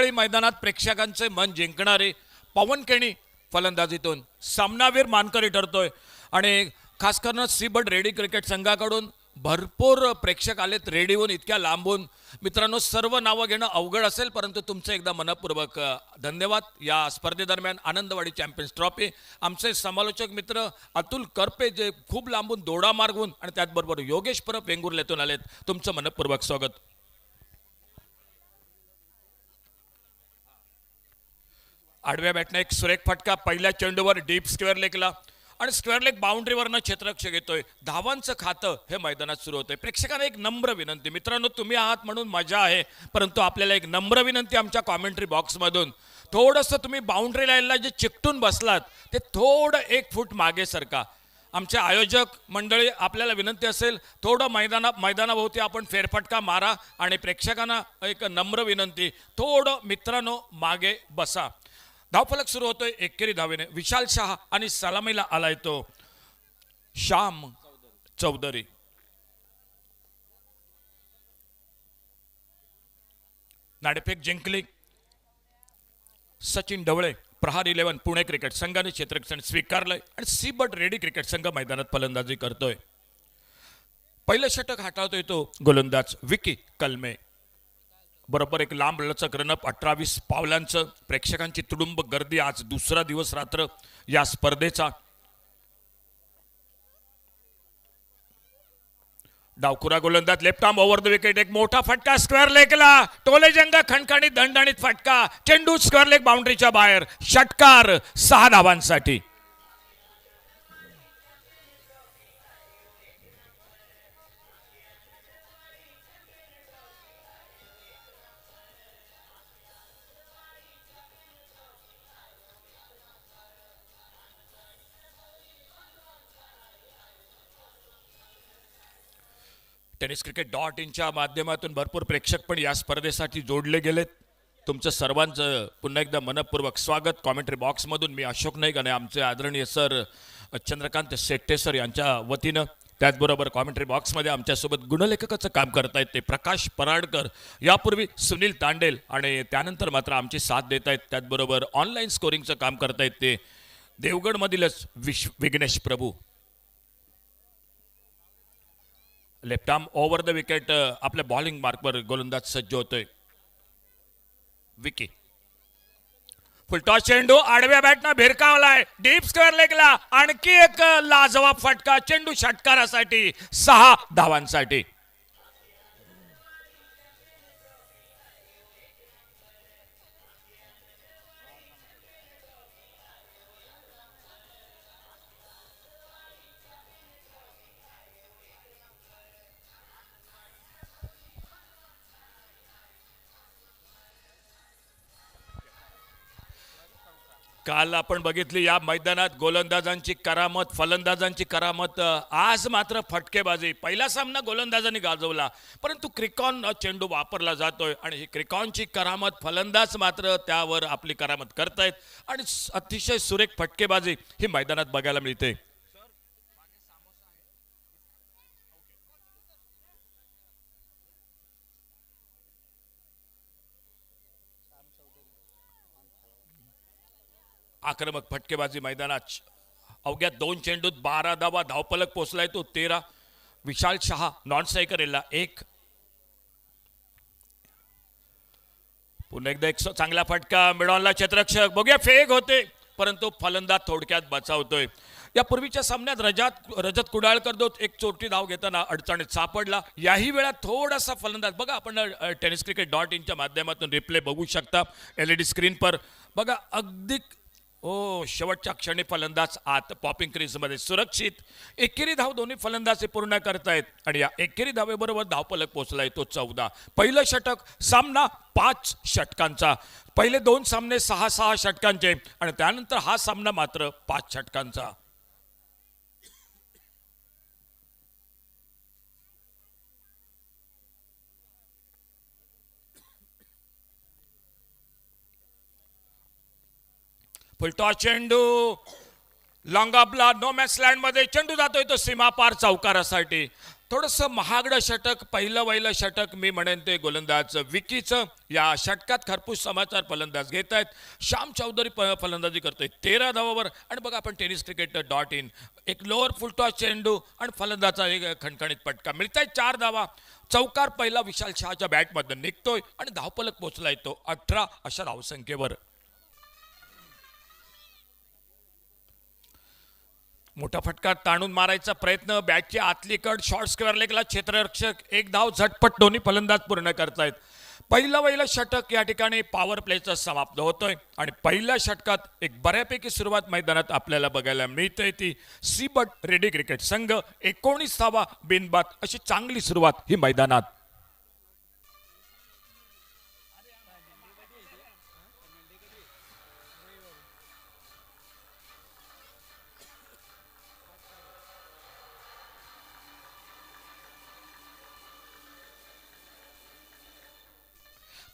वेळोवेळी मैदानात प्रेक्षकांचे मन जिंकणारे पवन केणी फलंदाजीतून सामनावीर मानकरी ठरतोय आणि खास करून सीबड रेडी क्रिकेट संघाकडून भरपूर प्रेक्षक आलेत रेडीहून इतक्या लांबून. मित्रांनो, सर्व नावं घेणं अवघड असेल, परंतु तुमचं एकदा मनपूर्वक धन्यवाद. या स्पर्धेदरम्यान आनंदवाडी चॅम्पियन्स ट्रॉफी आमचे समालोचक मित्र अतुल करपे जे खूप लांबून दोडा मार्गून आणि त्याचबरोबर योगेश परब वेंगुर्ल्यातून आलेत. तुमचं मनपूर्वक स्वागत. आडव्या बॅटने एक सुरेख फटका पहिल्या चेंडूवर डीप स्क्वेअर लेगला आणि स्क्वेअर लेग बाउंड्रीवरनं क्षेत्ररक्षक येतोय. धावांचं खातं हे मैदानात सुरू होतंय. प्रेक्षकांना एक नम्र विनंती, मित्रांनो तुम्ही आहात म्हणून मजा आहे, परंतु आपल्याला एक नम्र विनंती आमच्या कॉमेंट्री बॉक्समधून थोडंसं तुम्ही बाउंड्री लाईनला जे चिकटून बसलात ते थोडं 1 फूट मागे सरका. आमचे आयोजक मंडळी आपल्याला विनंती असेल थोडं मैदानाभोवती आपण फेरफटका मारा आणि प्रेक्षकांना एक नम्र विनंती थोडं मित्रांनो मागे बसा. धावफलक सुरू होतोय एकेरी धावेने. विशाल शहा आणि सलामीला आलाय तो श्याम चौधरी. नाणेफेक जिंकली. सचिन ढवळे प्रहार 11 पुणे क्रिकेट संघाने क्षेत्ररक्षण स्वीकारलंय आणि सीबड रेडी क्रिकेट संघ मैदानात फलंदाजी करतोय. पहिलं षटक हाताळतोय तो गोलंदाज विकी कलमे. बरोबर एक लांब लचक रनअप 18-20 पावलांचं. प्रेक्षकांची तुडुंब गर्दी आज दुसरा दिवस रात्र या स्पर्धेचा. डावखुरा गोलंदाज left arm over the wicket. एक मोठा फटका स्क्वेअर लेगला. टोलेजंगा खणखणीत दणदणीत फटका. चेंडू स्क्वेअर लेग बाउंड्रीच्या बाहेर. षटकार 6 धावांसाठी. TennisCricket.inच्या माध्यमातून भरपूर प्रेक्षक पण या स्पर्धेसाठी जोडले गेलेत. तुमचं सर्वांचं पुन्हा एकदा मनपूर्वक स्वागत. कॉमेंट्री बॉक्समधून मी अशोक नाईक आणि आमचे आदरणीय सर चंद्रकांत शेट्टे सर यांच्या वतीनं, त्याचबरोबर कॉमेंट्री बॉक्समध्ये आमच्यासोबत गुणलेखकाचं काम करतायत ते प्रकाश पराडकर, यापूर्वी सुनील तांडेल आणि त्यानंतर मात्र आमची साथ देत आहेत. त्याचबरोबर ऑनलाईन स्कोरिंगचं काम करतायत ते देवगडमधीलच Vighnesh Prabhu. Left arm over the wicket. आपल्या बॉलिंग मार्कवर गोलंदाज सज्ज होतोय विकी. फुलटॉस चेंडू आडव्या बॅटनं भिरकावलाय. डीप स्क्वेअर लेगला आणखी एक लाजवाब फटका. चेंडू षटकारासाठी 6 धावांसाठी. काल आपण बघितली या मैदानात गोलंदाजांची करामत, फलंदाजांची करामत. आज मात्र फटकेबाजी. पहिला सामना गोलंदाजांनी गाजवला, परंतु क्रिकॉन चेंडू वापरला जातोय आणि ही क्रिकॉनची करामत फलंदाज मात्र त्यावर आपली करामत करतायत आणि अतिशय सुरेख फटकेबाजी ही मैदानात बघायला मिळते. आक्रमक फटकेबाजी मैदानात. अवघ्या 2 चेंडूत 12 धावा. धावफलक पोचलाय तो 13. विशाल शहा नॉन स्ट्रायकरला 1. पुन्हा एकदा एक चांगला फटका. मिडॉनला क्षेत्ररक्षक. बघूया फेक होते, परंतु फलंदाज थोडक्यात बचावतोय. या पूर्वीच्या सामन्यात रजत कुडाळकर एक चोरटी धाव घेताना अडचणीत सापडला. याही वेळात थोडासा फलंदाज बघा, आपण TennisCricket.inच्या माध्यमातून रिप्ले बघू शकता LED स्क्रीन पर. बघा अगदी शेवटच्या क्षणी फलंदाज आत पॉपिंग क्रीजमध्ये सुरक्षित. एकेरी धाव दोन्ही फलंदाज पूर्ण करतायत आणि या एकेरी धावेबरोबर धावफलक पोहोचलाय तो 14. पहिलं षटक सामना 5 षटकांचा. पहिले 2 सामने 6-6 षटकांचे आणि त्यानंतर हा सामना मात्र 5 षटकांचा. फुलटॉस चेंडू लॉंग ऑफला नो मॅच लँड मध्ये. चेंडू जातोय तो सीमा पार चौकारासाठी. थोडंसं महागडं षटक, पहिलं षटक मी म्हणेन ते गोलंदाज विकीचं. या षटकात खरपूस समाचार फलंदाज घेत आहेत. श्याम चौधरी फलंदाजी करतोय 13 धावावर. आणि बघा आपण टेनिस क्रिकेट .in एक लोअर फुलटॉस चेंडू आणि फलंदाजा एक खणखणीत पटका. मिळत आहे 4 धावा. चौकार पहिला विशाल शहाच्या बॅटमधून निघतोय आणि धावफलक पोचला येतो 18 अशा धावसंख्येवर. मोठा फटका ताणून मारायचा प्रयत्न, बॅटची आतली कड, शॉर्ट स्क्वेअर लेगला क्षेत्ररक्षक, एक धाव झटपट दोन्ही फलंदाज पूर्ण करतायत. पहिलं षटक या ठिकाणी पॉवर प्लेचं समाप्त होतोय आणि पहिल्या षटकात एक बऱ्यापैकी सुरुवात मैदानात आपल्याला बघायला मिळते. ती सीबट रेडी क्रिकेट संघ 19 धावा बिनबाद अशी चांगली सुरुवात ही मैदानात.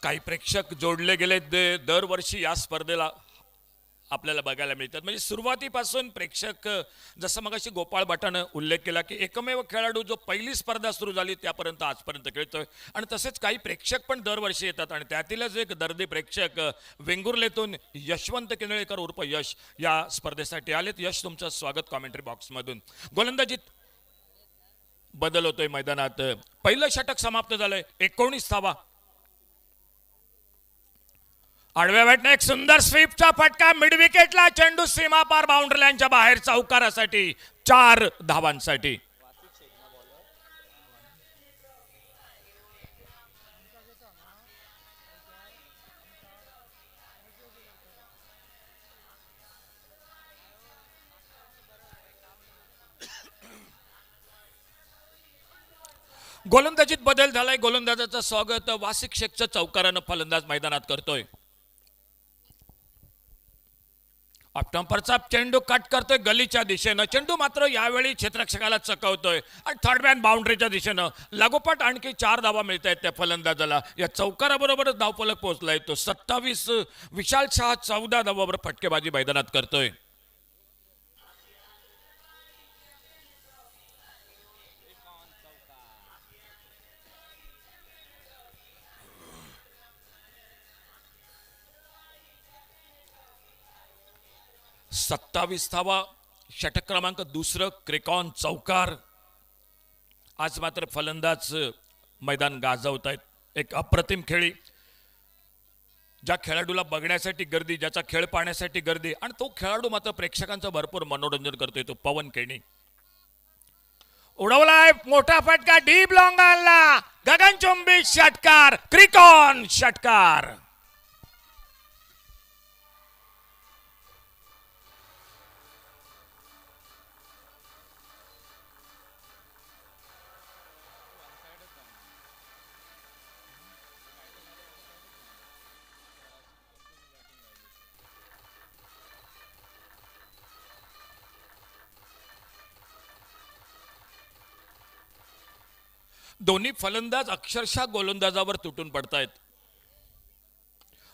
काही प्रेक्षक जोडले गेले दरवर्षी या स्पर्धेला आपल्याला बघायला मिळतात. म्हणजे सुरुवातीपासून प्रेक्षक, जसं मगाशी गोपाळ भटानं उल्लेख केला की एकमेव खेळाडू जो पहिली स्पर्धा सुरू झाली त्यापर्यंत आजपर्यंत खेळतोय. आणि तसेच काही प्रेक्षक पण दरवर्षी येतात आणि त्यातीलच एक दर्दी प्रेक्षक वेंगुर्लेतून यशवंत किनळेकर उर्फ यश या स्पर्धेसाठी आलेत. यश, तुमचं स्वागत कॉमेंट्री बॉक्समधून. गोलंदाजीत बदल होतोय मैदानात. पहिलं षटक समाप्त झालंय 19 धावा. आडव्या बॅटने एक सुंदर स्वीपचा फटका, मिड विकेटला चेंडू सीमा पार बाउंड्री लाईनच्या बाहेर चौकारासाठी 4 धावांसाठी. गोलंदाजीत बदल झालाय. गोलंदाजाचं स्वागत वासिक शेखचं चौकारानं फलंदाज मैदानात करतोय. ऑप्टम्परचा चेंडू कट करतोय गलीच्या दिशेनं. चेंडू मात्र यावेळी क्षेत्ररक्षकाला चकवतोय आणि थर्ड मॅन बाउंड्रीच्या दिशेनं. लागोपाठ आणखी 4 धावा मिळत आहेत त्या फलंदाजाला. या चौकाराबरोबरच धावफलक पोहोचला येतो 27. विशाल शहा 14 धावावर फटकेबाजी मैदानात करतोय. सत्तावीस धावा, षटक क्रमांक 2 क्रिकॉन चौकार. आज मात्र फलंदाज मैदान गाजवत आहेत. एक अप्रतिम खेळी, ज्या खेळाडूला बघण्यासाठी गर्दी, ज्याचा खेळ पाहण्यासाठी गर्दी, आणि तो खेळाडू मात्र प्रेक्षकांचं भरपूर मनोरंजन करतोय. तो पवन केणी उडवलाय मोठा फटका, डीप लॉंग आणला, गगनचुंबी षटकार, क्रिकॉन षटकार. दोन्ही फलंदाज अक्षरशः गोलंदाजावर तुटून पडतायत.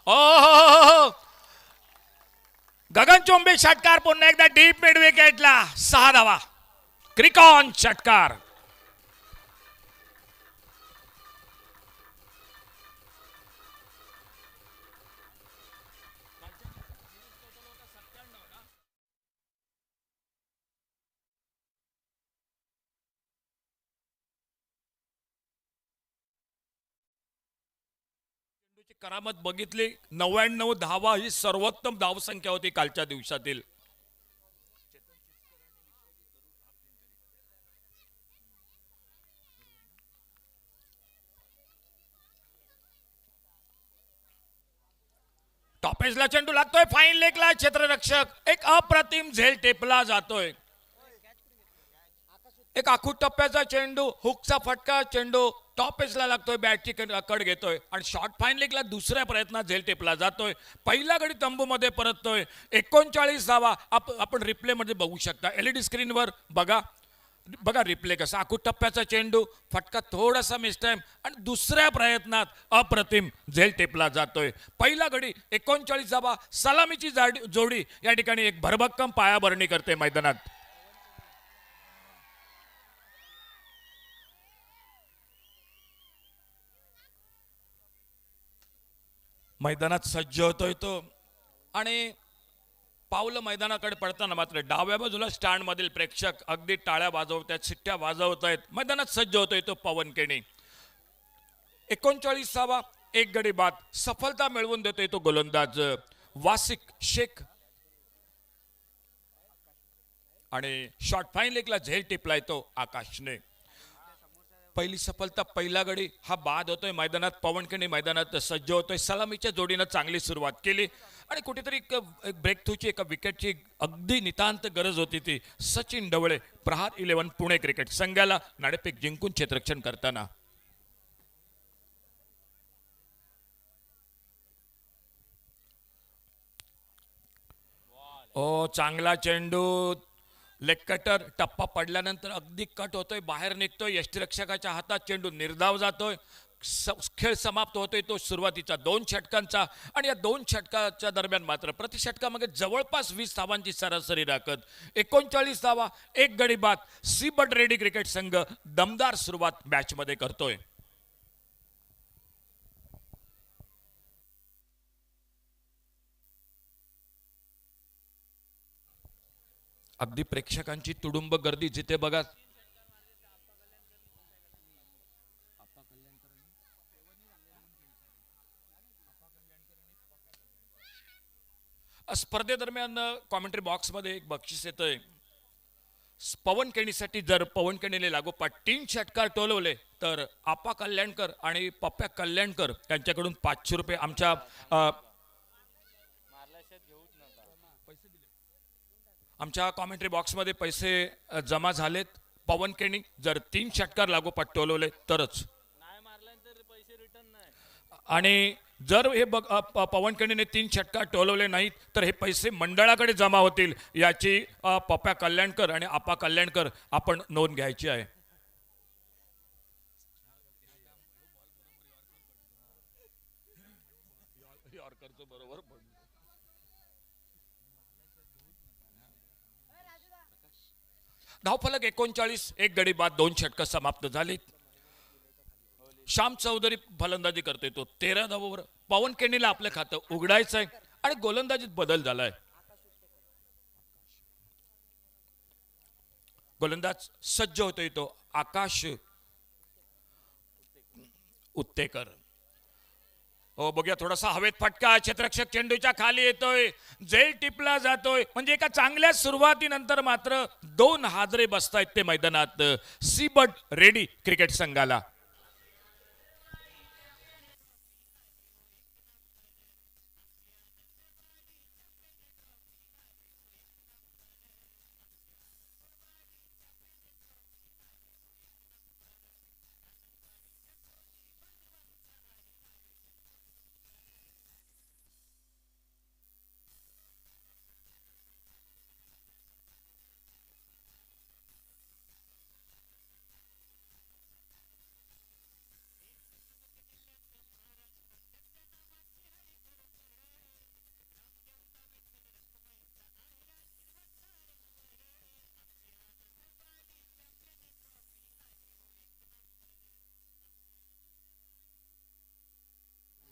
ओ गगनचुंबी षटकार, पुन्हा एकदा डीप मिड विकेटला 6 धावा, क्रिकॉन षटकार. करामत बघितली, 99 धावा ही सर्वोत्तम धावसंख्या होती कालच्या दिवसातील. टॉपेजला चेंडू लागतोय, फाईन लेगला क्षेत्ररक्षक, एक अप्रतिम झेल टेपला जातोय. एक आखूट टप्प्याचा चेंडू, हुकचा फटका, चेंडू टॉप एजला लागतोय, बॅटची कड घेतोय आणि शॉर्ट फाईन लेगला दुसऱ्या प्रयत्नात झेल टेपला जातोय. पहिला गडी तंबूमध्ये परततोय. 39 धावा आपण रिप्ले मध्ये बघू शकता. LED स्क्रीनवर बघा बघा रिप्ले कसा. आखूट टप्प्याचा चेंडू, फटका थोडासा मिस टाइम आणि दुसऱ्या प्रयत्नात अप्रतिम झेल टेपला जातोय. पहिला गडी 39 धावा, सलामीची जोडी या ठिकाणी एक भरभक्कम पायाभरणी करते मैदानात. मैदानात सज्ज होतोय तो आणि पावलं मैदानाकडे पडताना मात्र डाव्या बाजूला स्टँड मधील प्रेक्षक अगदी टाळ्या वाजवत आहेत, शिट्ट्या वाजवत आहेत. मैदानात सज्ज होतोय तो पवन केणी. 39वा एक गडी बाद सफलता मिळवून देतोय तो गोलंदाज वासिक शेख आणि शॉर्ट फाईन लेगला झेल टिपलाय तो आकाशने. पहिली सफलता पहिला गडी हा बाद होतोय. मैदानात पवन केणी मैदानात सज्ज होतोय. सलामीच्या जोडीनं चांगली सुरुवात केली आणि कुठेतरी एक ब्रेक थ्रूची एका विकेटची अगदी नितांत गरज होती ती. सचिन ढवळे प्रहार 11 पुणे क्रिकेट संघाला नाणेफेक जिंकून क्षेत्ररक्षण करताना. ओ चांगला चेंडू लेग कटर टप्पा पडल्यानंतर अगदी कट होतोय, बाहेर निघतोय, यष्टिरक्षकाच्या हातात चेंडू निर्धाव जातोय. खेळ समाप्त होतोय तो सुरुवातीच्या 2 षटकांचा आणि या 2 षटकाच्या दरम्यान मात्र प्रति षटकामध्ये जवळपास 20 धावांची सरासरी राखत 39 धावा एक गडी बाद सी बट रेडी क्रिकेट संघ दमदार सुरुवात मॅच मध्ये करतोय. अगदी प्रेक्षकांची तुडुंब गर्दी जिथे बघा. स्पर्धेदरम्यान कॉमेंट्री बॉक्स मध्ये एक बक्षीस येतंय. पवन केणीसाठी जर पवन केणीने लागोपाठ 3 षटकार टोलवले तर आपा कल्याणकर आणि पप्प्या कल्याणकर यांच्याकडून 500 रुपये आमच्या आमच्या कॉमेंट्री बॉक्समध्ये पैसे जमा झालेत. पवन केणी जर 3 षटकार लागोपाठ टोलवले तरच, आणि जर हे पवन केणीने 3 षटकार टोलवले नाहीत तर हे पैसे मंडळाकडे जमा होतील याची पप्प्या कल्याणकर आणि आपा कल्याणकर आपण नोंद घ्यायची आहे. धावफलक 39 एक गडी बाद 2 षटक समाप्त झालीत. श्याम चौधरी फलंदाजी करतोय तो 13 धावांवर. पवन केणीला आपलं खातं उघडायचं आहे आणि गोलंदाजीत बदल झालाय. गोलंदाज सज्ज होतोय तो आकाश उत्तेकर. हो बघूया थोडासा हवेत फटका, क्षेत्ररक्षक चेंडूच्या खाली येतोय, झेल टिपला जातोय. म्हणजे एका चांगल्या सुरुवातीनंतर मात्र 2 हादरे बसतायत ते मैदानात सी बट रेडी क्रिकेट संघाला.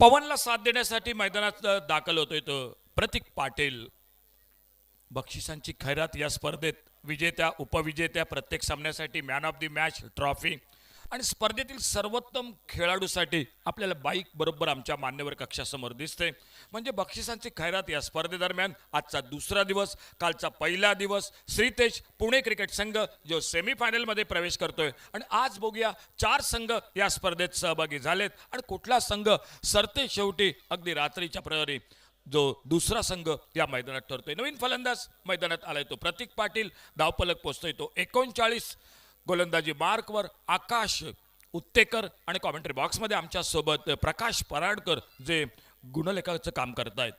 पवनला साथ देण्यासाठी मैदानात दाखल होतोय तो प्रतीक पाटील. बक्षिसांची खैरात या स्पर्धेत विजेत्या उपविजेत्या प्रत्येक सामन्यासाठी man of the match trophy आणि स्पर्धेतील सर्वोत्तम खेळाडूसाठी आपल्याला बाईक बरोबर आमच्या मान्यवर कक्षासमोर दिसते. म्हणजे बक्षिसांची खैरात या स्पर्धेदरम्यान आजचा दुसरा दिवस, कालचा पहिला दिवस. श्रीतेज पुणे क्रिकेट संघ जो सेमीफायनलमध्ये प्रवेश करतोय आणि आज बघूया 4 संघ या स्पर्धेत सहभागी झालेत आणि कुठला संघ सरते शेवटी अगदी रात्रीच्या प्रहरी जो दुसरा संघ या मैदानात ठरतोय. नवीन फलंदाज मैदानात आलाय तो प्रतीक पाटील. धावफलक पोहोचतोय तो 39. गोलंदाजी मार्कवर आकाश उत्तेकर आणि कॉमेंट्री बॉक्समध्ये आमच्या सोबत प्रकाश पराडकर जे गुणलेखाचं काम करतायत.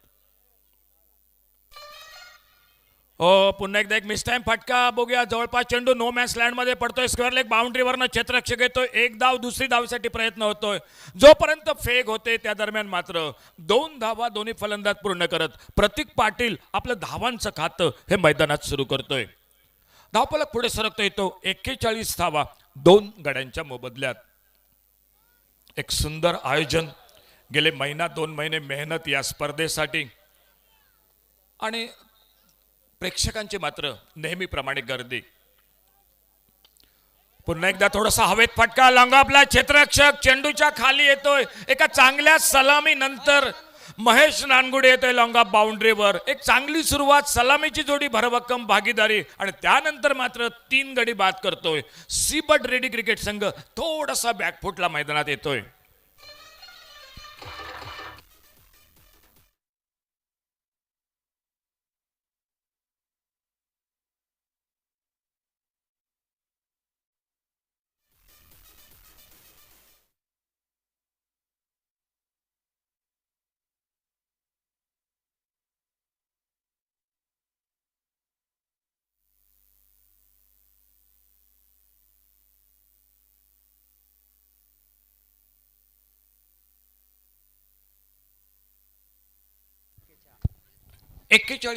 हो पुन्हा एकदा एक मिस टाइम फटका बघूया. जवळपास चेंडू नो मॅच लँड मध्ये पडतोय. स्क्वेअर लेग बाउंड्रीवरनं क्षेत्ररक्षक येतोय. एक धाव दुसरी धावेसाठी प्रयत्न होतोय. जोपर्यंत फेक होते त्या दरम्यान मात्र 2 धावा दोन्ही फलंदाज पूर्ण करत प्रतीक पाटील आपलं धावांचं खातं हे मैदानात सुरू करतोय. धावफलक पुढे सरकतोय तो 41 धावा 2 गड्यांच्या मोबदल्यात. एक सुंदर आयोजन, गेले महिना 2 महिने मेहनत या स्पर्धेसाठी आणि प्रेक्षकांची मात्र नेहमीप्रमाणे गर्दी. पुन्हा एकदा थोडासा हवेत फटका, लॉंगॉपला क्षेत्ररक्षक चेंडूच्या खाली येतोय. एका चांगल्या सलामी नंतर महेश नानगुडे येतोय लॉंगॉप बाउंड्रीवर. एक चांगली सुरुवात, सलामीची जोडी, भरभक्कम भागीदारी आणि त्यानंतर मात्र 3 गडी बाद करतोय. सीबट रेडी क्रिकेट संघ थोडासा बॅकफुटला मैदानात येतोय.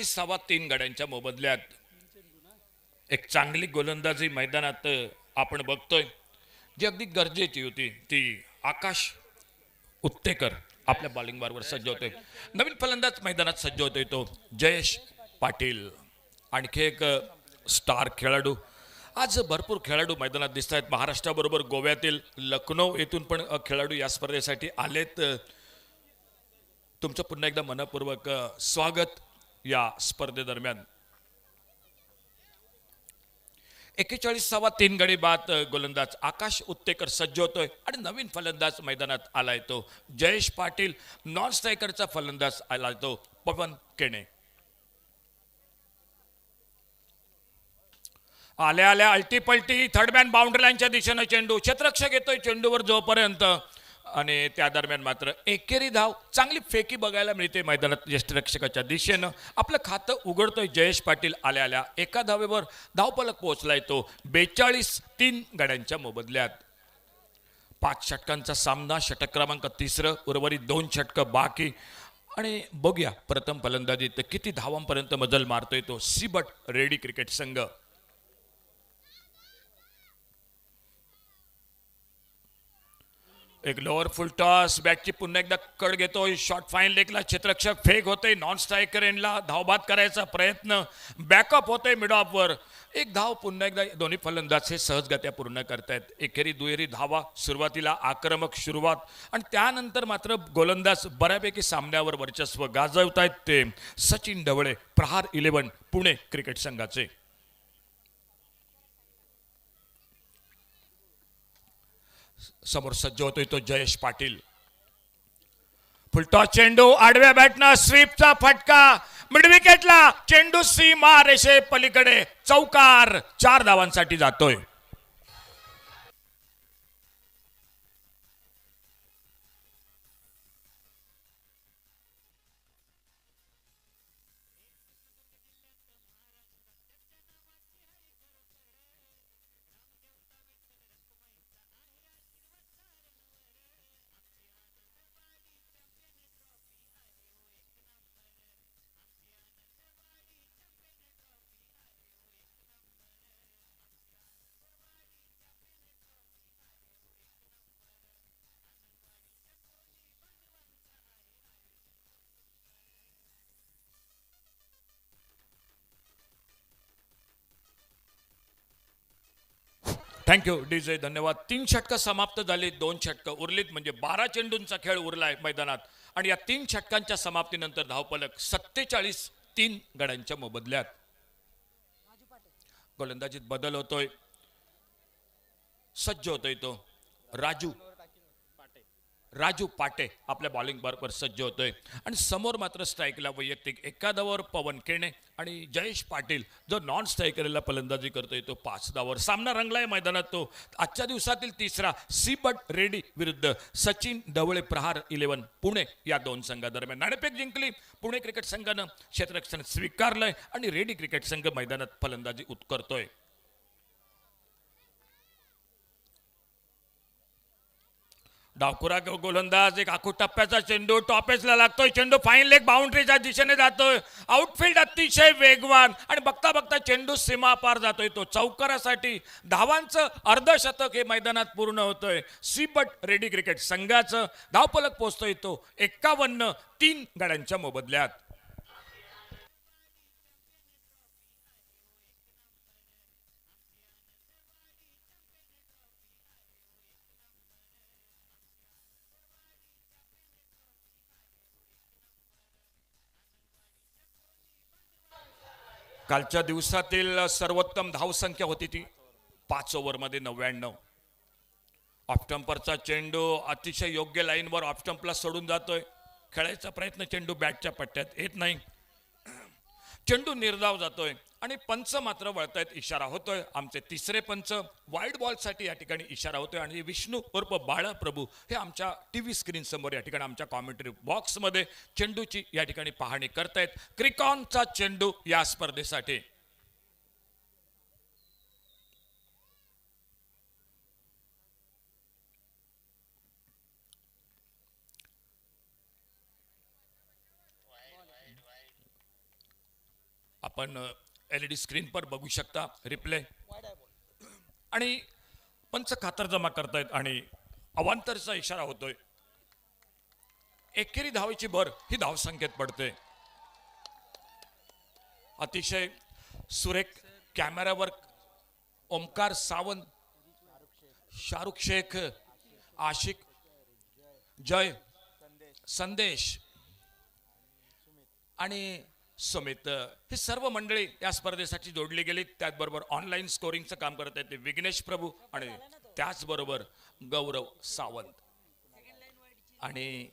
सव्वा 3 गड्यांच्या मोबदल्यात एक चांगली गोलंदाजी मैदानात आपण बघतोय, जी अगदी गरजेची होती. ती आकाश उत्तेकर आपल्या बॉलिंग बारवर सज्ज होते. नवीन फलंदाज मैदानात सज्ज होतोय तो जयेश पाटील. आणखी एक स्टार खेळाडू. आज भरपूर खेळाडू मैदानात दिसत आहेत. महाराष्ट्राबरोबर गोव्यातील लखनौ येथून पण खेळाडू या स्पर्धेसाठी आलेत. तुमचं पुन्हा एकदा मनपूर्वक स्वागत या स्पर्धेदरम्यान. 41 3 गडी बाद गोलंदाज आकाश उत्तेकर सज्ज होतोय आणि नवीन फलंदाज मैदानात आलाय तो जयेश पाटील. नॉन स्ट्रायकरचा फलंदाज आलाय तो पवन केणे. आल्या आल्या अल्टीपल्टी थर्डमॅन बाउंड्री लाईनच्या दिशेनं चेंडू. क्षेत्ररक्षक येतोय चेंडूवर जोपर्यंत आणि त्या दरम्यान मात्र एकेरी धाव. चांगली फेकी बघायला मिळते मैदानात यष्टिरक्षकाच्या दिशेनं. आपलं खातं उघडतोय जयेश पाटील. आल्या आल्या एका धावेवर धावफलक पोहोचलाय तो 42-3 गड्यांच्या मोबदल्यात. 5 षटकांचा सामना. षटक क्रमांक 3, उर्वरित 2 षटकं बाकी. आणि बघूया प्रथम फलंदाजीत किती धावांपर्यंत मजल मारतोय तो सीबट रेडी क्रिकेट संघ. एक लोअर फुल टॉस. बॅटची पुन्हा एकदा कड घेतोय. शॉर्ट फाईन लेगला क्षेत्ररक्षक फेक होते. नॉन स्ट्रायकर एंडला धावबाद करायचा प्रयत्न. बॅकअप होतोय मिड ऑफवर. एक धाव पुन्हा एकदा दोन्ही फलंदाज हे सहजगत्या पूर्ण करतायत. एकेरी दुहेरी धावा. सुरुवातीला आक्रमक सुरुवात आणि त्यानंतर मात्र गोलंदाज बऱ्यापैकी सामन्यावर वर्चस्व गाजवतायत ते सचिन ढवळे प्रहार 11 पुणे क्रिकेट संघाचे. समोर सज्ज होतोय तो जयेश पाटील. फुलटॉस चेंडू. आडव्या बॅटनं स्वीपचा फटका. मिडविकेटला चेंडू सीमा रेषे पलीकडे. चौकार. 4 धावांसाठी जातोय. थँक्यू डीजे, धन्यवाद. 3 षटकं समाप्त झाली. 2 षटकं उरलीत म्हणजे 12 चेंडूंचा खेळ उरलाय मैदानात. आणि या 3 षटकांच्या समाप्तीनंतर धावफलक 47-3 गड्यांच्या मोबदल्यात. गोलंदाजीत बदल होतोय. सज्ज होतोय तो राजू पाटे आपल्या बॉलिंग बरोबर सज्ज होतोय. आणि समोर मात्र स्ट्राईकला वैयक्तिक एका धावावर पवन केणे आणि जयेश पाटील जो नॉन स्ट्रायकरला फलंदाजी करतोय तो 5 धावावर. सामना रंगलाय मैदानात तो. आजच्या दिवसातील तिसरा सीबट रेडी विरुद्ध सचिन ढवळे प्रहार 11 पुणे या 2 संघादरम्यान. नाणेफेक जिंकली पुणे क्रिकेट संघानं. क्षेत्ररक्षण स्वीकारलंय आणि रेडी क्रिकेट संघ मैदानात फलंदाजी उत्करतोय. डावखुरा गोलंदाज, एक आखू टप्प्याचा चेंडू टॉपेजला लागतोय, चेंडू फाईन लेग बाउंड्रीच्या दिशेने जातोय, आउटफील्ड अतिशय वेगवान आणि बघता बघता चेंडू सीमा पार जातोय, तो चौकारासाठी धावांचं अर्धशतक हे मैदानात पूर्ण होतोय. सीबट रेडी क्रिकेट संघाचं धावफलक पोहोचतोय तो 51 3 गड्यांच्या मोबदल्यात. कालच्या दिवसातील सर्वोत्तम धावसंख्या होती ती 5 ओव्हरमध्ये 99. ऑफस्टंपरचा चेंडू अतिशय योग्य लाईनवर ऑफस्टंपला सोडून जातोय, खेळायचा प्रयत्न, चेंडू बॅटच्या पट्ट्यात येत नाही, चेंडू निर्धाव जातोय आणि पंच मात्र वळतायत, इशारा होतोय. आमचे तिसरे पंच वाईड बॉलसाठी या ठिकाणी इशारा होतोय आणि विष्णू उर्फ बाळा प्रभू हे आमच्या टीव्ही स्क्रीन समोर या ठिकाणी आमच्या कॉमेंट्री बॉक्समध्ये चेंडूची या ठिकाणी पाहणी करतायत. क्रिकॉनचा चेंडू या स्पर्धेसाठी. आपण LED स्क्रीन पर बघू शकता रिप्ले आणि पंच खातर जमा करतायत आणि अवांतरचा इशारा होतोय. एकेरी धावेची भर ही धावसंख्येत पडते. अतिशय सुरेख कॅमेरावर ओमकार सावंत, शाहरुख शेख, आशिक, जय, संदेश आणि सुमित ही सर्व मंडळी या स्पर्धेसाठी जोडली गेली. त्याचबरोबर ऑनलाईन स्कोरिंगचं काम करत आहेत ते विघ्नेश प्रभू आणि त्याचबरोबर गौरव सावंत आणि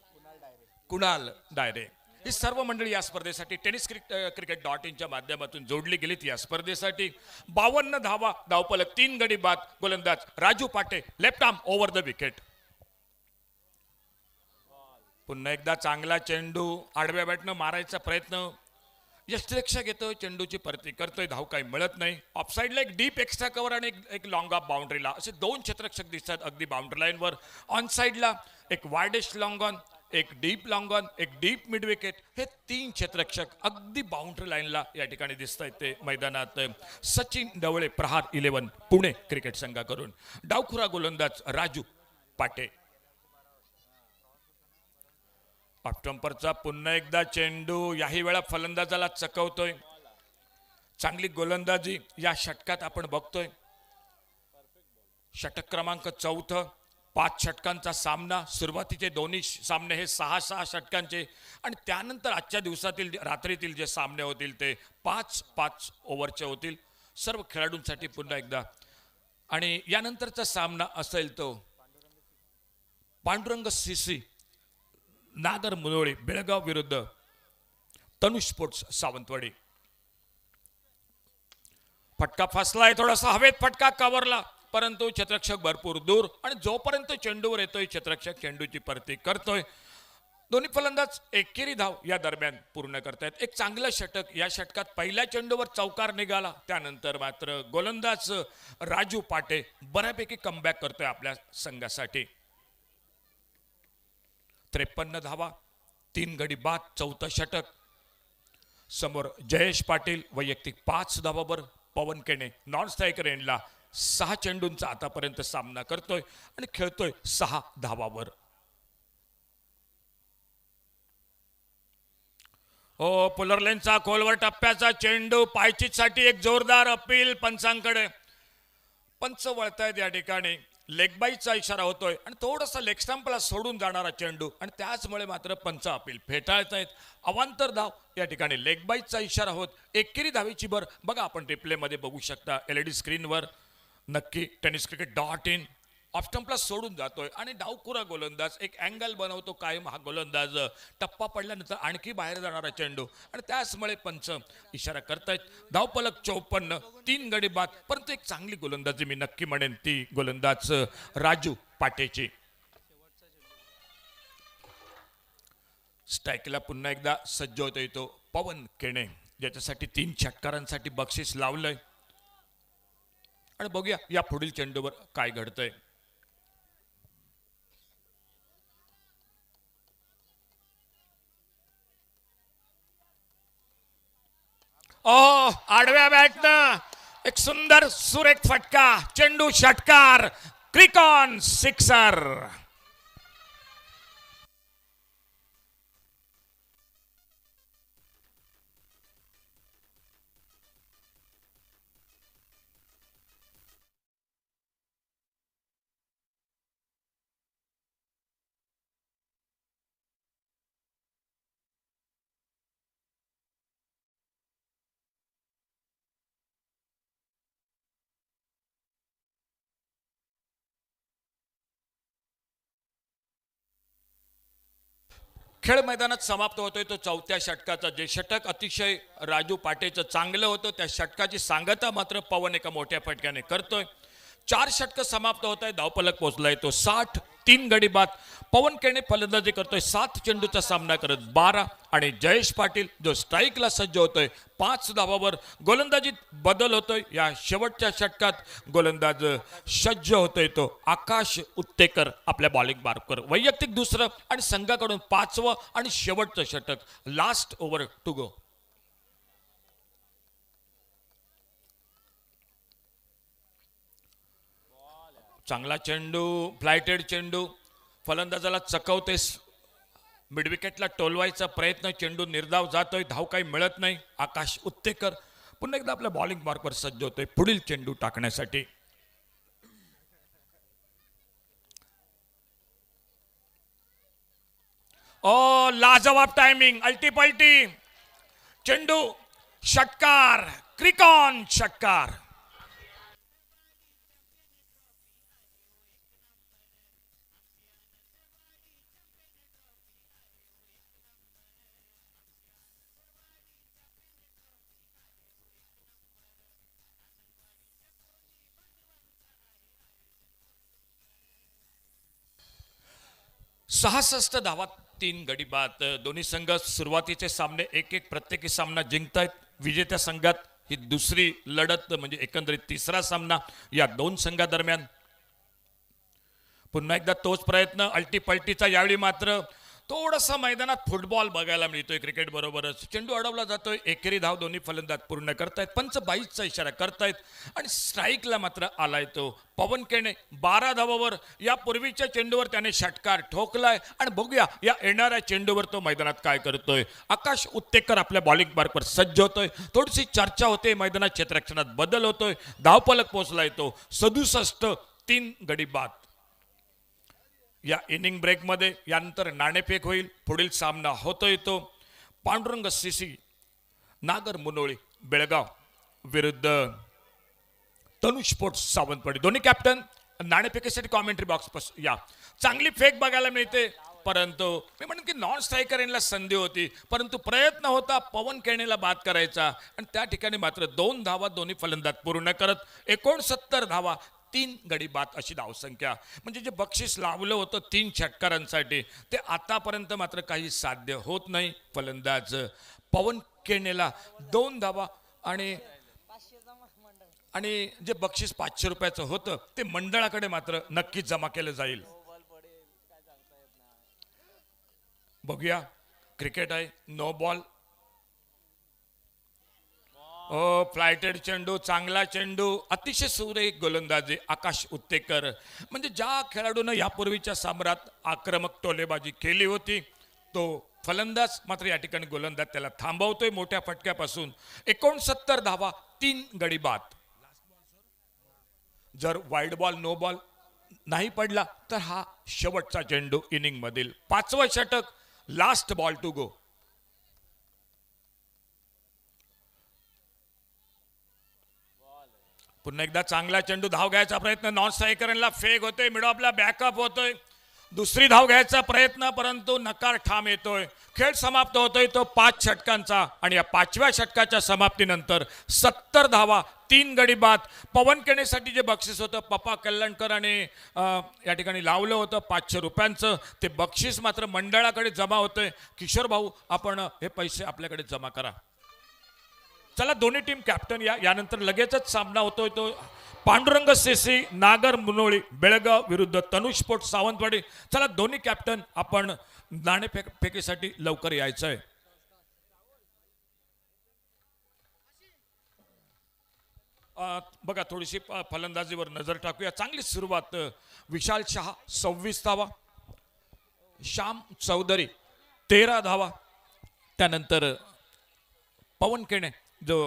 कुणाल डायरे ही सर्व मंडळी या स्पर्धेसाठी टेनिस cricket.in माध्यमातून जोडली गेलीत. या स्पर्धेसाठी 52 धावा, धावफलक 3 गडी बाद, गोलंदाज राजू पाटे, left arm over the wicket. पुन्हा एकदा चांगला चेंडू आडव्या बॅटनं मारायचा प्रयत्न, यष्टिरक्षक येतोय, चेंडूची परती करतोय, धाव काही मिळत नाही. ऑफसाईडला एक डीप एक्स्ट्रा कव्हर आणि एक लॉंग ऑफ बाउंड्रीला असे 2 क्षेत्ररक्षक दिसतात अगदी बाउंड्री लाईनवर. ऑन साईडला एक वायडेस्ट लॉंग ऑन, एक डीप लॉंग ऑन, एक डीप मिड विकेट, हे 3 क्षेत्ररक्षक अगदी बाउंड्री लाईनला या ठिकाणी दिसत आहेत ते मैदानात. सचिन ढवळे, प्रहार 11 पुणे क्रिकेट संघाकडून. डावखुरा गोलंदाज राजू पाटे. ऑफस्टंपरचा पुन्हा एकदा चेंडू याही वेळा फलंदाजाला चकवतोय. चांगली गोलंदाजी या षटकात आपण बघतोय. षटक क्रमांक 4, 5 षटकांचा सामना. सुरुवातीचे दोन्ही सामने हे 6-6 षटकांचे आणि त्यानंतर आजच्या दिवसातील रात्रीतील जे सामने होतील ते 5-5 ओव्हरचे होतील सर्व खेळाडूंसाठी पुन्हा एकदा. आणि यानंतरचा सामना असेल तो पांडुरंग सीसी नागर मुनोळी बेळगाव विरुद्ध तनु स्पोर्ट्स सावंतवाडी. फटका फसलाय, थोडासा हवेत फटका कव्हरला, परंतु क्षेत्ररक्षक भरपूर दूर आणि जोपर्यंत चेंडूवर येतोय क्षेत्ररक्षक चेंडूची परती करतोय. दोन्ही फलंदाज एकेरी धाव या दरम्यान पूर्ण करतायत. एक चांगलं षटक या षटकात पहिल्या चेंडूवर चौकार निघाला, त्यानंतर मात्र गोलंदाज राजू पाटे बऱ्यापैकी कमबॅक करतोय आपल्या संघासाठी. 53 धावा, 3 गडी बाद, 4थं षटक. समोर जयेश पाटील वैयक्तिक 5 धावावर, पवन केणे नॉन स्ट्रायकर एंडला 6 चेंडूंचा आतापर्यंत सामना करतोय आणि खेळतोय 6 धावावर. हो, पुलरलेनचा खोलवर टप्प्याचा चेंडू, पायचीसाठी एक जोरदार अपील पंचांकडे. पंच वळतायत या ठिकाणी, लेगबाईचा इशारा होतोय आणि थोडासा लेग स्टंपला सोडून जाणारा चेंडू आणि त्याचमुळे मात्र पंच अपील फेटाळतायत. अवांतर धाव या ठिकाणी लेगबाईचा इशारा होत एकेरी धावेची भर बघा आपण रिप्लेमध्ये बघू शकता LED स्क्रीनवर. नक्की tenniscricket.in ऑफस्टंपला सोडून जातोय आणि डावखुरा गोलंदाज एक अँगल बनवतो कायम हा गोलंदाज. टप्पा पडल्यानंतर आणखी बाहेर जाणारा चेंडू आणि त्याचमुळे पंच इशारा करतायत. धावफलक 54 3 गडी बाद, परंतु एक चांगली गोलंदाजी मी नक्की म्हणेन ती गोलंदाज राजू पाटेची. स्ट्राईकला पुन्हा एकदा सज्ज होतोय तो पवन केणे, ज्याच्यासाठी 3 षटकारांसाठी बक्षीस लावलंय. आणि बघूया या पुढील चेंडूवर काय घडतंय. ओ आडव्या बॅटनं एक सुंदर सुरेख फटका, चेंडू षटकार, क्रिकॉन सिक्सर. खेळ मैदानात समाप्त होतोय तो चौथ्या षटकाचा. जे षटक अतिशय राजू पाटेचं चांगलं होतं, त्या षटकाची सांगता मात्र पवन एका मोठ्या फटक्याने करतोय. 4 षटक समाप्त होत आहे. धावफलक पोहोचलाय तो 60. 3 गडी बाद. पवन केणे फलंदाजी करतोय 7 चेंडूचा सामना करत 12. आणि जयेश पाटील जो स्ट्राईकला सज्ज होतोय 5 धावावर. गोलंदाजीत बदल होतोय. या शेवटच्या षटकात गोलंदाज सज्ज होतोय तो आकाश उत्तेकर आपल्या बॉलिंग मार्कवर. वैयक्तिक दुसरं आणि संघाकडून 5वं आणि शेवटचं षटक. Last over to go. चांगला चेंडू, फ्लायटेड चेंडू, फलंदाजाला चकवते. मिडविकेटला टोलवायचा प्रयत्न, चेंडू निर्धाव जातोय, धाव काही मिळत नाही. आकाश उत्तेकर पुन्हा एकदा आपल्या बॉलिंग मार्कवर सज्ज होतोय पुढील चेंडू टाकण्यासाठी. ओ लाजवाब टायमिंग, अल्टीपल्टी चेंडू षटकार, क्रिकॉन षटकार. सहासष्ट धावा, 3 गडी बाद. दोन्ही संघ सुरुवातीचे सामने 1-1 प्रत्येकी सामना जिंकतायत. विजेत्या संघात ही दुसरी लढत म्हणजे एकंदरीत तिसरा सामना या 2 संघादरम्यान. पुन्हा एकदा तोच प्रयत्न अल्टीपल्टीचा. यावेळी मात्र थोडासा मैदानात फुटबॉल बघायला मिळतोय क्रिकेट बरोबरच. चेंडू अडवला जातोय. एकेरी धाव दोन्ही फलंदाज पूर्ण करतायत. पंच 22चा इशारा करतायत आणि स्ट्राईकला मात्र आलाय तो पवन केणे 12 धावावर. या पूर्वीच्या चेंडूवर त्याने षटकार ठोकलाय आणि बघूया या येणाऱ्या चेंडूवर तो मैदानात काय करतोय. आकाश उत्तेकर आपल्या बॉलिंग मार्कवर सज्ज होतोय. थोडीशी चर्चा होते, मैदानात क्षेत्ररक्षणात बदल होतोय. धावफलक पोहोचलाय तो 67. 3 गडी बाद. या इनिंग ब्रेकमध्ये यानंतर नाणेफेक होईल. पुढील सामना होतोय तो पांडुरंग सीसी नागर मुनोळी बेळगाव विरुद्ध तनुष स्पोर्ट्स सावंतवाडी. दोन्ही कॅप्टन नाणेफेकीसाठी कॉमेंट्री बॉक्स या. चांगली फेक बघायला मिळते, परंतु मी म्हणेन की नॉन स्ट्रायकर यांना संधी होती, परंतु प्रयत्न होता पवन केणेला बाद करायचा आणि त्या ठिकाणी मात्र 2 धावा दोन्ही फलंदाज पूर्ण करत 69 धावा, 3 गडी बाद अशी धावसंख्या. म्हणजे जे बक्षीस लावलं होतं 3 षटकारांसाठी ते आतापर्यंत मात्र काही साध्य होत नाही. फलंदाज पवन केणेला 2 धावा आणि जे बक्षीस 500 रुपयाचं होतं ते मंडळाकडे मात्र नक्कीच जमा केलं जाईल. बघूया, क्रिकेट आहे. No ball. ओ फ्लायटेड चेंडू, चांगला चेंडू, अतिशय सुरेख गोलंदाजी आकाश उत्तेकर. म्हणजे ज्या खेळाडूनं यापूर्वीच्या सामन्यात आक्रमक टोलेबाजी केली होती तो फलंदाज मात्र या ठिकाणी गोलंदाज त्याला थांबवतोय मोठ्या फटक्यापासून. 69 धावा, 3 गडी बाद. जर वाईड बॉल नो बॉल नाही पडला तर हा शेवटचा चेंडू इनिंग मधील 5वं षटक. Last ball to go. पुन्हा एकदा चांगला चेंडू. धाव घ्यायचा प्रयत्न, नॉन स्ट्रायकरला फेक होतोय, मिडो आपला बॅकअप होतोय. दुसरी धाव घ्यायचा प्रयत्न, परंतु नकार ठाम येतोय. खेळ समाप्त होतोय तो 5 षटकांचा आणि या 5व्या षटकाच्या समाप्तीनंतर 70 धावा, 3 गडी बाद. पवन केणेसाठी जे बक्षीस होतं पप्पा कल्याणकर आणि या ठिकाणी लावलं होतं 500 रुपयांचं ते बक्षीस मात्र मंडळाकडे जमा होतंय. किशोर भाऊ, आपण हे पैसे आपल्याकडे जमा करा. चला, दोन्ही टीम कॅप्टन या. यानंतर लगेचच सामना होतोय तो पांडुरंग सीसी नागर मुनोळी बेळगाव विरुद्ध तनुष स्पोर्ट्स सावंतवाडी. चला, दोन्ही कॅप्टन आपण नाणेफेकीसाठी लवकर यायचं आहे. बघा थोडीशी फलंदाजीवर नजर टाकूया. चांगली सुरुवात. विशाल शहा 26 धावा, श्याम चौधरी 13 धावा, त्यानंतर पवन केणे जो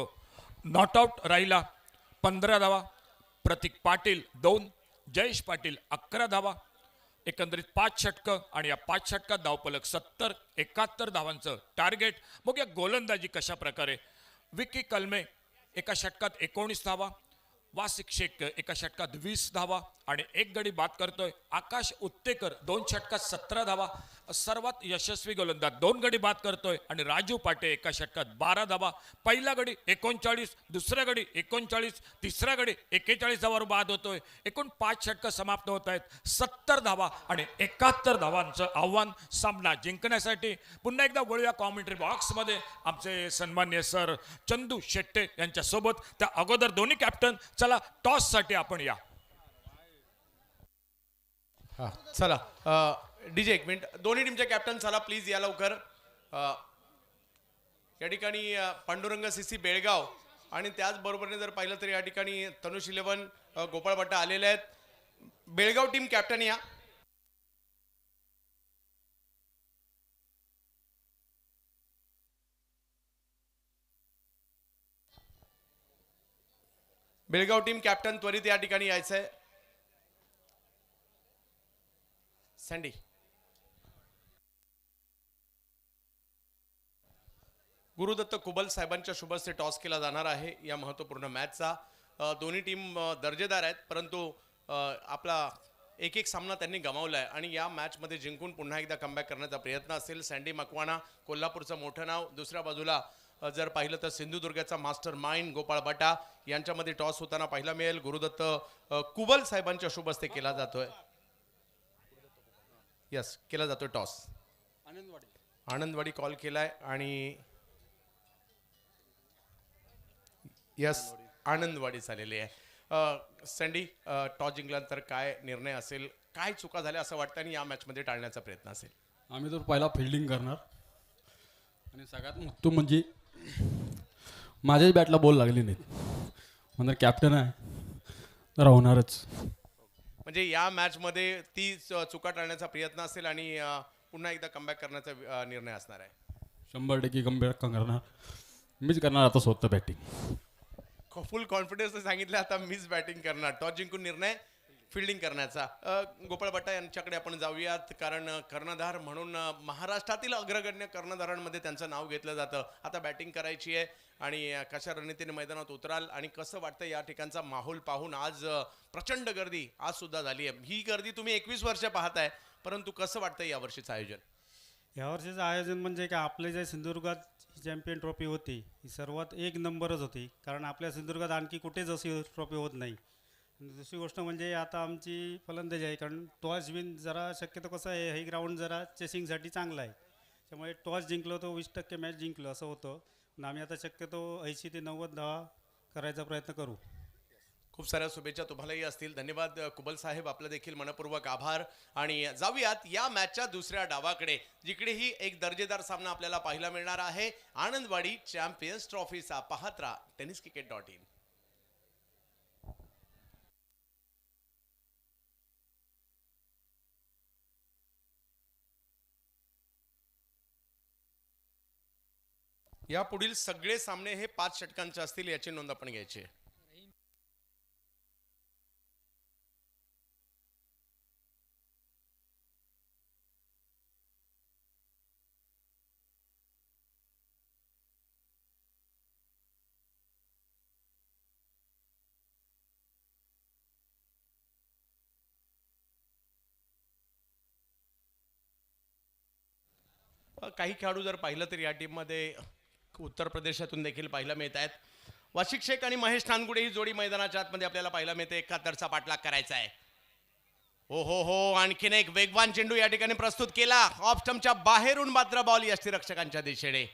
नॉट आउट राहिला 15 धावा, प्रतीक पाटील 2, जयेश पाटील 11 धावा, एकंदरीत 5 षटकं आणि या 5 षटकात धावफलक 70-71 धावांचं टार्गेट. बघूया गोलंदाजी कशा प्रकारे. विकी कलमे एका षटकात 19 धावा, वासिक शेख एका षटकात 20 धावा आणि एक गडी बाद करतोय. आकाश उत्तेकर 2 षटकात 17 धावा, सर्वात यशस्वी गोलंदाज 2 गडी बाद करतोय. आणि राजू पाटे एका षटकात 12 धावा. पहिला गडी 39, दुसरा गडी 39, तिसरा गडी 41 धावावर बाद होतोय. एकूण 5 षटकं समाप्त होत आहेत. 70 धावा आणि 71 धावांचं आव्हान सामना जिंकण्यासाठी. पुन्हा एकदा वळूया कॉमेंट्री बॉक्समध्ये आमचे सन्मान्य सर चंदू शेट्टे यांच्यासोबत. त्या अगोदर दोन्ही कॅप्टन चला टॉससाठी आपण या. हां चला डीजे एक मिनिट. दोन्ही टीमचे कॅप्टन चला प्लीज या लवकर. या ठिकाणी पांडुरंग सीसी बेळगाव आणि त्याचबरोबरीने जर पाहिलं तर या ठिकाणी तनुष 11 गोपाळभट्टा आलेले आहेत. बेळगाव टीम कॅप्टन या. बेळगाव टीम कॅप्टन त्वरित या ठिकाणी यायचं आहे. सँडी गुरुदत्त कुबल साहेबांच्या शुभ हस्ते टॉस केला जाणार आहे या महत्त्वपूर्ण मॅचचा. दोन्ही टीम दर्जेदार आहेत, परंतु आपला एक सामना त्यांनी गमावला आहे आणि या मॅचमध्ये जिंकून पुन्हा एकदा कमबॅक करण्याचा प्रयत्न असेल. सँडी मकवाना कोल्हापूरचं मोठं नाव. दुसऱ्या बाजूला जर पाहिलं तर सिंधुदुर्गाचा मास्टर माइंड गोपाळ बटा यांच्यामध्ये टॉस होताना पाहायला मिळेल. गुरुदत्त कुबल साहेबांच्या शुभ हस्ते केला जातोय. यस केला जातोय टॉस. आनंदवाडी कॉल केलाय आणि यस आनंदवाडी झालेली आहे. सँडी टॉस जिंकल्यानंतर काय निर्णय असेल, काय चुका झाल्या असं वाटतं आणि या मॅचमध्ये टाळण्याचा प्रयत्न असेल? आम्ही तर पहिला फिल्डिंग करणार आणि सगळ्यात महत्त्व म्हणजे माझ्याच बॅटला बॉल लागले नाहीत. म्हणजे कॅप्टन आहे तर होणारच. म्हणजे या मॅचमध्ये ती चुका टाळण्याचा प्रयत्न असेल आणि पुन्हा एकदा कमबॅक करण्याचा निर्णय असणार आहे. 100% कमबॅक करणार. मीच करणार आता स्वतः बॅटिंग. फुल कॉन्फिडन्स सांगितलं आता मीच बॅटिंग करणार. टॉस जिंकून निर्णय फिल्डिंग करण्याचा. गोपाळ भट्टा यांच्याकडे आपण जाऊयात, कारण कर्णधार म्हणून महाराष्ट्रातील अग्रगण्य कर्णधारांमध्ये त्यांचं नाव घेतलं जातं. आता बॅटिंग करायची आहे आणि कशा रणनीतीने मैदानात उतराल आणि कसं वाटतं या ठिकाणचा माहोल पाहून? आज प्रचंड गर्दी आज सुद्धा झाली आहे. ही गर्दी तुम्ही 21 वर्ष पाहताय, परंतु कसं वाटतं यावर्षीचं आयोजन? यावर्षीचं आयोजन म्हणजे काय, आपले जे सिंधुदुर्गात चॅम्पियन ट्रॉफी होती ही सर्वात एक नंबरच होती, कारण आपल्या सिंधुदुर्गात आणखी कुठेच अशी ट्रॉफी होत नाही. आणि दुसरी गोष्ट म्हणजे आता आमची फलंदाजी आहे, कारण टॉस विन जरा शक्यतो कसं आहे, हे ग्राउंड जरा चेसिंगसाठी चांगलं आहे, त्यामुळे टॉस जिंकलो तर 20% मॅच जिंकलो असं होतं. पण आम्ही आता शक्यतो 80 ते 90 धावा करायचा प्रयत्न करू. खूप साऱ्या शुभेच्छा तुम्हालाही असतील. धन्यवाद कुबल साहेब, आपलं देखील मनपूर्वक आभार. आणि जाऊयात या मॅचच्या दुसऱ्या डावाकडे, जिकडेही एक दर्जेदार सामना आपल्याला पाहायला मिळणार आहे. आनंदवाडी चॅम्पियन्स ट्रॉफीचा. पाहत राहा tenniscricket.in. या पुढील सगळे सामने हे 5 षटकांचे असतील, याची नोंद आपण घ्यायची आहे. काही खेळाडू जर पाहिलं तर या टीममध्ये उत्तर प्रदेशातून देखील पाहायला मिळत आहेत. वाशिक शेख आणि महेश नानगुडे ही जोडी मैदानाच्या आतमध्ये आपल्याला पाहायला मिळते. 71चा पाठलाग करायचा आहे. हो हो हो, आणखीन एक वेगवान चेंडू या ठिकाणी प्रस्तुत केला. ऑफ स्टंपच्या बाहेरून मात्र बॉल यष्टीरक्षकांच्या दिशेने.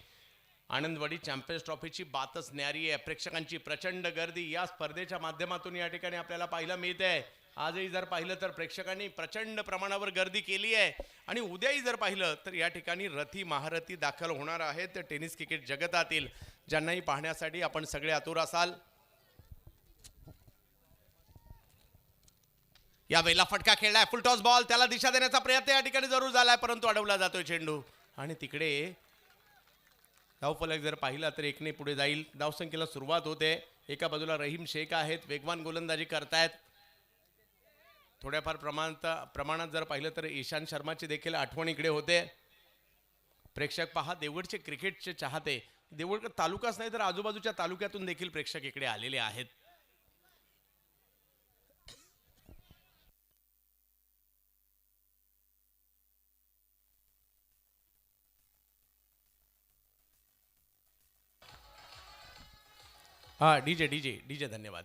आनंदवाडी चॅम्पियन्स ट्रॉफीची बातच न्यारी आहे. प्रेक्षकांची प्रचंड गर्दी या स्पर्धेच्या माध्यमातून या ठिकाणी आपल्याला पाहायला मिळते. आजही जर पाहिलं तर प्रेक्षकांनी प्रचंड प्रमाणावर गर्दी केली आहे आणि उद्याही जर पाहिलं तर या ठिकाणी रथी महारथी दाखल होणार आहेत टेनिस क्रिकेट जगतातील, ज्यांनाही पाहण्यासाठी आपण सगळे आतुर असाल. या वेळेला फटका खेळलाय, फुल टॉस बॉल, त्याला दिशा देण्याचा प्रयत्न या ठिकाणी जरूर झालाय, परंतु अडवला जातोय चेंडू. आणि तिकडे धावफलक जर पाहिला तर एकने पुढे जाईल. धावसंख्येला सुरुवात होते. एका बाजूला रहीम शेख आहेत, वेगवान गोलंदाजी करतायत. थोड्याफार प्रमाणात जर पाहिलं तर ईशांत शर्माची देखील आठवण इकडे होते. प्रेक्षक पहा, देवगडचे क्रिकेटचे चाहते, देवगड तालुकाच नाही तर आजूबाजूच्या तालुक्यातून देखील प्रेक्षक इकडे आलेले आहेत. हा डीजे डीजे डीजे धन्यवाद.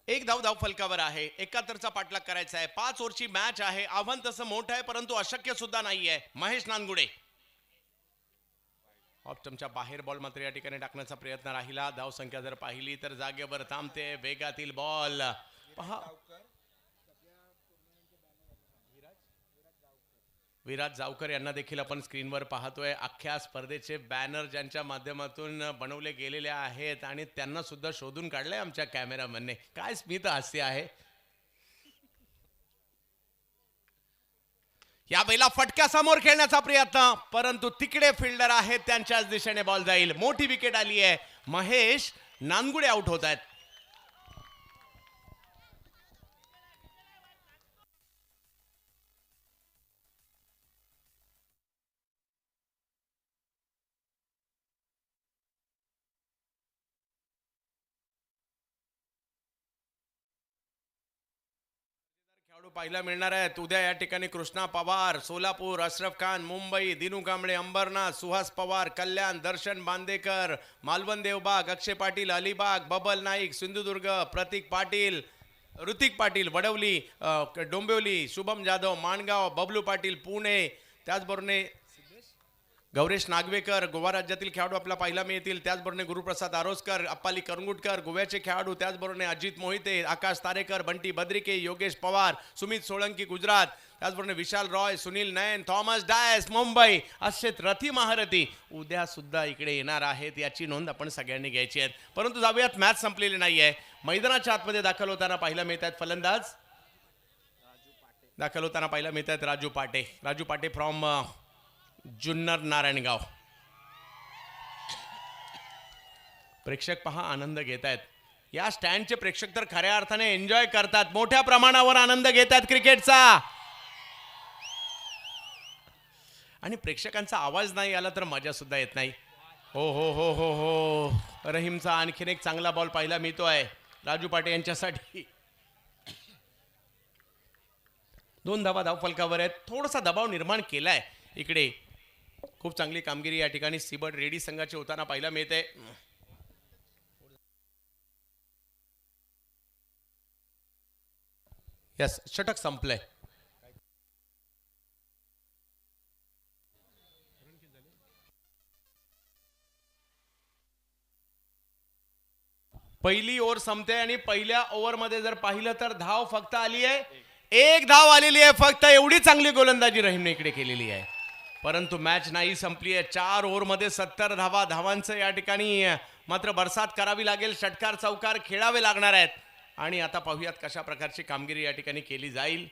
एक धाव फलकावर आहे. 71चा पाठलाग करायचा आहे. 5 ओव्हरची मॅच आहे. आव्हान तसं मोठं आहे परंतु अशक्य सुद्धा नाहीये. महेश नानगुडे ऑफ स्टंपच्या बाहेर बॉल मात्र या ठिकाणी टाकण्याचा प्रयत्न राहिला. धाव संख्या जर पाहिली तर जागेवर थांबते. वेगातील बॉल पहा. विराज जावकर यांना देखील आपण स्क्रीनवर पाहतोय. अख्ख्या स्पर्धेचे बॅनर ज्यांच्या माध्यमातून बनवले गेलेले आहेत आणि त्यांना सुद्धा शोधून काढलंय आमच्या कॅमेरामॅनने. काय स्मित हास्य आहे. या वेळेला फटका समोर खेळण्याचा प्रयत्न, परंतु तिकडे फिल्डर आहेत, त्यांच्याच दिशेने बॉल जाईल. मोठी विकेट आली आहे. महेश नानगुडे आउट होत आहेत. खेळाडू पाहायला मिळणार आहेत उद्या या ठिकाणी. कृष्णा पवार सोलापूर, अशरफ खान मुंबई, दिनू कांबळे अंबरनाथ, सुहास पवार कल्याण, दर्शन बांदेकर मालवण देवबाग, अक्षय पाटील अलिबाग, बबल नाईक सिंधुदुर्ग, प्रतीक पाटील ऋतिक पाटील वडवली डोंबिवली, शुभम जाधव माणगाव, बबलू पाटील पुणे, त्याचबरोबर गौरेश नागवेकर गोवा राज्यातील खेळाडू आपल्याला पाहायला मिळतील. त्याचबरोबर गुरुप्रसाद आरोसकर, अप्पाली करंगुटकर गोव्याचे खेळाडू, त्याचबरोबर अजित मोहिते, आकाश तारेकर, बंटी बद्रिके, योगेश पवार, सुमित सोळंकी गुजरात, त्याचबरोबर विशाल रॉय, सुनील नयन, थॉमस डायस मुंबई, असे रथी महारथी उद्या सुद्धा इकडे येणार आहेत. याची नोंद आपण सगळ्यांनी घ्यायची आहे. परंतु जाऊयात, मॅच संपलेली नाही आहे. मैदानाच्या आतमध्ये दाखल होताना पाहायला मिळत आहेत फलंदाज. दाखल होताना पाहायला मिळत आहेत राजू पाटे. राजू पाटे फ्रॉम जुन्नर नारायणगाव. प्रेक्षक पहा आनंद घेत आहेत. या स्टँडचे प्रेक्षक तर खऱ्या अर्थाने एन्जॉय करतात. मोठ्या प्रमाणावर आनंद घेत आहेत क्रिकेटचा. आणि प्रेक्षकांचा आवाज नाही आला तर मजा सुद्धा येत नाही. हो हो हो हो हो. रहीमचा आणखीन एक चांगला बॉल पाहायला मिळतोय राजू पाटे यांच्यासाठी. 2 धावा धावफलकावर आहेत. थोडासा दबाव निर्माण केलाय इकडे. खूप चांगली कामगिरी या ठिकाणी सीबर्ड रेडी संघाची होताना पाहायला मिळते. यस, षटक संपलंय. पहिली ओव्हर संपते आणि पहिल्या ओव्हरमध्ये जर पाहिलं तर धाव फक्त आली आहे. 1 धाव आलेली आहे फक्त. एवढी चांगली गोलंदाजी रहीमने इकडे केलेली आहे. परंतु मॅच नाही संपली आहे. 4 ओव्हरमध्ये 70 धावांचं या ठिकाणी मात्र बरसात करावी लागेल. षटकार चौकार खेळावे लागणार आहेत. आणि आता पाहूयात कशा प्रकारची कामगिरी या ठिकाणी केली जाईल.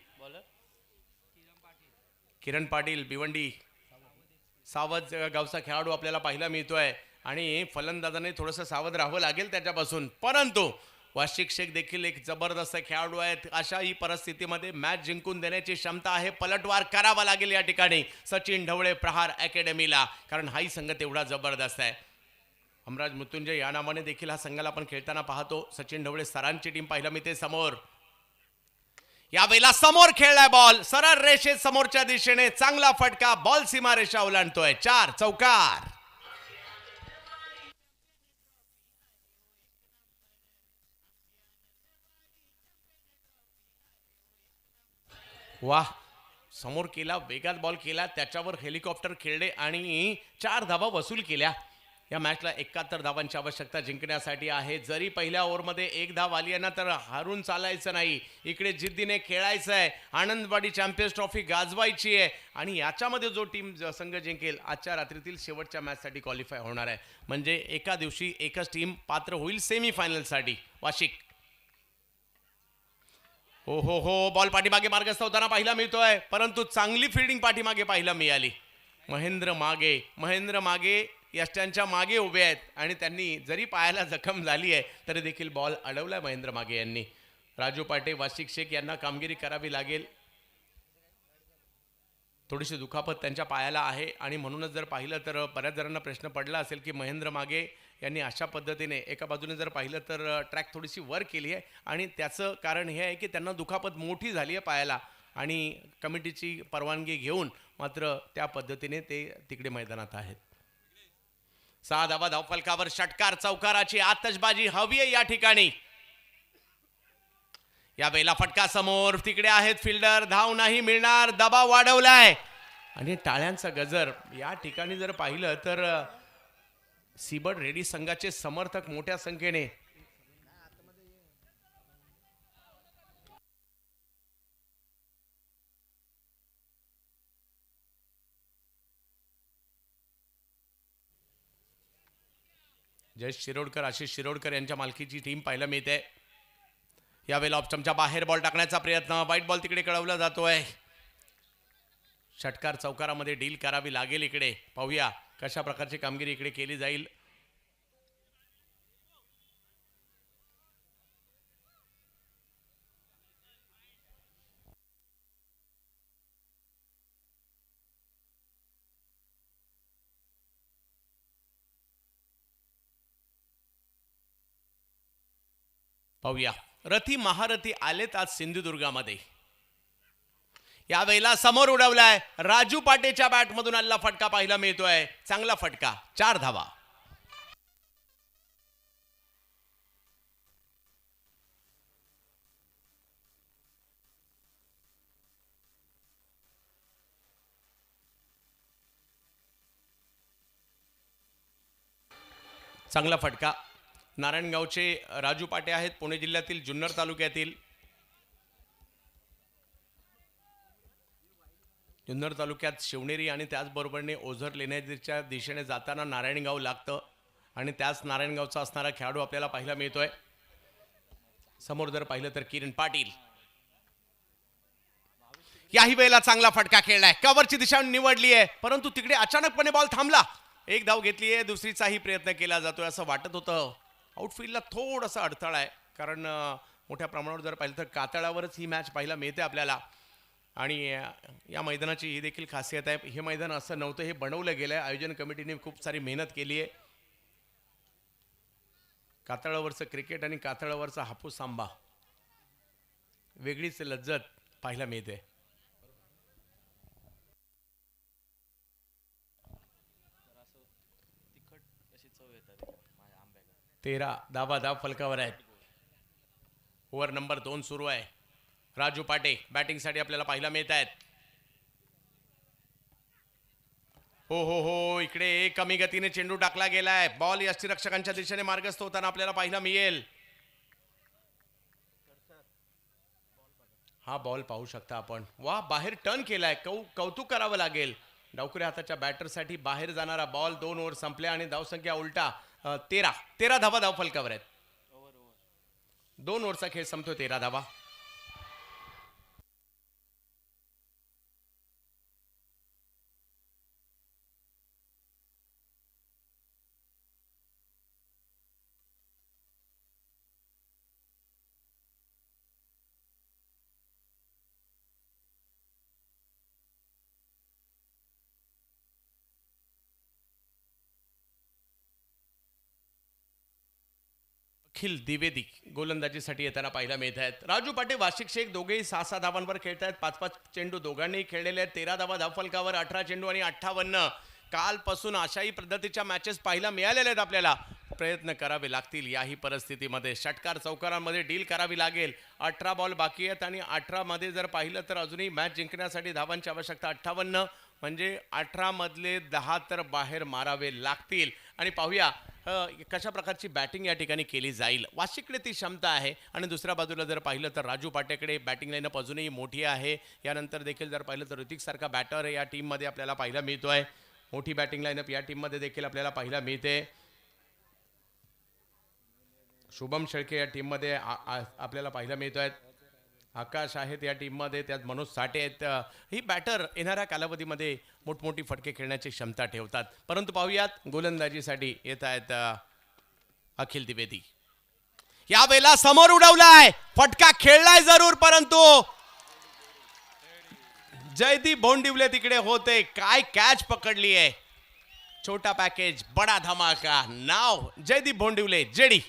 किरण पाटील भिवंडी सावध गावचा खेळाडू आपल्याला पाहायला मिळतोय आणि फलंदाजाने थोडंसं सावध राहावं लागेल त्याच्यापासून. परंतु वाशिक शेख देखील एक जबरदस्त खेळाडू आहेत. अशाही परिस्थितीमध्ये मॅच जिंकून देण्याची क्षमता आहे. पलटवार करावा लागेल या ठिकाणी सचिन ढवळे प्रहार अकॅडमीला, कारण हाही संघ तेवढा जबरदस्त आहे. हमराज मृत्युंजय या नावाने देखील हा संघाला आपण खेळताना पाहतो. सचिन ढवळे सरांची टीम पाहायला मिळते समोर. यावेळेला समोर खेळलाय बॉल सरळ रेषेत समोरच्या दिशेने. चांगला फटका, बॉल सीमारेषा ओलांडतोय. 4 चौकार. वाह, समोर केला, वेगात बॉल केला, त्याच्यावर हेलिकॉप्टर खेळले आणि 4 धावा वसूल केल्या. या मॅचला 71 धावांची आवश्यकता जिंकण्यासाठी आहे. जरी पहिल्या ओव्हरमध्ये 1 धाव आली आहे ना तर हारून चालायचं नाही. इकडे जिद्दीने खेळायचं आहे. आनंदवाडी चॅम्पियन्स ट्रॉफी गाजवायची आहे आणि याच्यामध्ये जो टीम संघ जिंकेल आजच्या रात्रीतील शेवटच्या मॅचसाठी क्वालिफाय होणार आहे. म्हणजे एका दिवशी एकच टीम पात्र होईल सेमीफायनलसाठी. वाशिक हो बॉल पाठीमागे मार्गस्थ होताना पाहायला मिळतोय, परंतु चांगली फिल्डिंग पाठीमागे पाहायला मिळाली. महेंद्र मागे यष्ट्यांच्या मागे उभे आहेत आणि त्यांनी जरी पायाला जखम झाली आहे तरी देखील बॉल अडवलाय महेंद्र मागे यांनी. राजू पाटे, वाशिक शेख यांना कामगिरी करावी लागेल. थोडीशी दुखापत त्यांच्या पायाला आहे आणि म्हणूनच जर पाहिलं तर बऱ्याच जणांना प्रश्न पडला असेल की महेंद्र मागे यांनी अशा पद्धतीने एका बाजूने जर पाहिलं तर ट्रॅक थोडीशी वर केली आहे आणि त्याचं कारण हे आहे की त्यांना दुखापत मोठी झाली आहे पायाला आणि कमिटीची परवानगी घेऊन मात्र त्या पद्धतीने ते तिकडे मैदानात आहेत. 6 धावा धावफलकावर, षटकार चौकाराची आतषबाजी हवी आहे या ठिकाणी. या वेळेला फटका समोर, तिकडे आहेत फिल्डर, धाव नाही मिळणार, दबाव वाढवलाय आणि टाळ्यांचा गजर. या ठिकाणी जर पाहिलं तर सीबर्ड रेडी संघाचे समर्थक मोठ्या संख्येने जयेश शिरोडकर, आशिष शिरोडकर यांच्या मालकीची टीम पाहायला मिळते. यावेळेला ऑफ स्टंपच्या बाहेर बॉल टाकण्याचा प्रयत्न, वाईट बॉल तिकडे कळवला जातोय. षटकार चौकारामध्ये डील करावी लागेल. इकडे पाहूया कशा प्रकारची कामगिरी इकडे केली जाईल. पाहूया रथी महारथी आलेत आज सिंधुदुर्गामध्ये. यावेळेला समोर उडवलाय, राजू पाटेच्या बॅटमधून आलेला फटका पाहायला मिळतोय. चांगला फटका, 4 धावा. चांगला फटका. नारायणगावचे राजू पाटे आहेत, पुणे जिल्ह्यातील जुन्नर तालुक्यातील. जुन्नर तालुक्यात शिवनेरी आणि त्याचबरोबरने ओझर लेण्याच्या दिशेने जाताना नारायणगाव लागतं आणि त्याच नारायणगावचा असणारा खेळाडू आपल्याला पाहायला मिळतोय. समोर जर पाहिलं तर किरण पाटील. याही वेळेला चांगला फटका खेळलाय, कव्हरची दिशा निवडली आहे, परंतु तिकडे अचानकपणे बॉल थांबला. एक धाव घेतली आहे, दुसरीचाही प्रयत्न केला जातोय असं वाटत होतं. आउटफील्डला थोडासा अडथळा आहे, कारण मोठ्या प्रमाणावर जर पाहिलं तर कातळावरच ही मॅच पाहायला मिळते आपल्याला. आणि या मैदानाची ही देखील खासियत आहे, हे मैदान असं नव्हतं, हे बनवलं गेलं आहे. आयोजन कमिटीने खूप सारी मेहनत केली आहे. कातळावरचं क्रिकेट आणि कातळावरचा हापूस आंबा वेगळीच लज्जत पाहायला मिळते. 13 धावा धाव फलकावर आहेत. ओव्हर नंबर 2 सुरू आहे. राजू पाटे बॅटिंगसाठी आपल्याला पाहायला मिळत आहेत. हो इकडे कमी गतीने चेंडू टाकला गेलाय. बॉल यष्टीरक्षकांच्या दिशेने मार्गस्थ होताना आपल्याला पाहायला मिळेल. हा बॉल पाहू शकता आपण. वा, बाहेर टर्न केलाय, कौतुक करावं लागेल. डावखुऱ्या हाताच्या बॅटरसाठी बाहेर जाणारा बॉल. 2 ओव्हर संपल्या आणि धावसंख्या उलटा 13 धावा धाव फलकावर आहेत. 2 ओव्हरचा खेळ संपतो, 13 धावा. अखिल द्विवेदी गोलंदाजीसाठी येताना पाहायला मिळत आहेत. राजू पाटे, वाशिक शेख दोघेही 6-6 धावांवर खेळत आहेत. 5-5 चेंडू दोघांनीही खेळलेले आहेत. 13 धावा धावफलकावर, 18 चेंडू आणि 58. कालपासून अशाही पद्धतीच्या मॅचेस पाहायला मिळालेल्या आहेत आपल्याला. प्रयत्न करावे लागतील याही परिस्थितीमध्ये. षटकार चौकारांमध्ये डील करावी लागेल. 18 बॉल बाकी आहेत आणि 18 मध्ये जर पाहिलं तर अजूनही मॅच जिंकण्यासाठी धावांची आवश्यकता 58, म्हणजे 18 मधले 10 तर बाहेर मारावे लागतील. आणि पाहूया कशा प्रकारची बॅटिंग या ठिकाणी केली जाईल. वाशिककडे ती क्षमता आहे आणि दुसऱ्या बाजूला जर पाहिलं तर राजू पाटेकडे बॅटिंग लाईनअप अजूनही मोठी आहे. यानंतर देखील जर पाहिलं तर ऋतिक सारखा बॅटर या टीममध्ये आपल्याला पाहायला मिळतोय. मोठी बॅटिंग लाईनअप या टीममध्ये देखील आपल्याला पाहायला मिळते. शुभम शेळके या टीममध्ये आपल्याला पाहायला मिळत आहेत. आकाश आहेत या टीममध्ये, त्यात मनोज साठे आहेत. ही बॅटर येणाऱ्या कालावधीमध्ये मोठमोठी फटके खेळण्याची क्षमता ठेवतात. परंतु पाहूयात गोलंदाजीसाठी येत आहेत अखिल द्विवेदी. यावेळेला समोर उडवलाय, फटका खेळलाय जरूर, परंतु जयदीप भोंडिवले तिकडे होते. काय कॅच पकडली आहे. छोटा पॅकेज बडा धमाका. नाव जयदीप भोंडिवले, जेडी.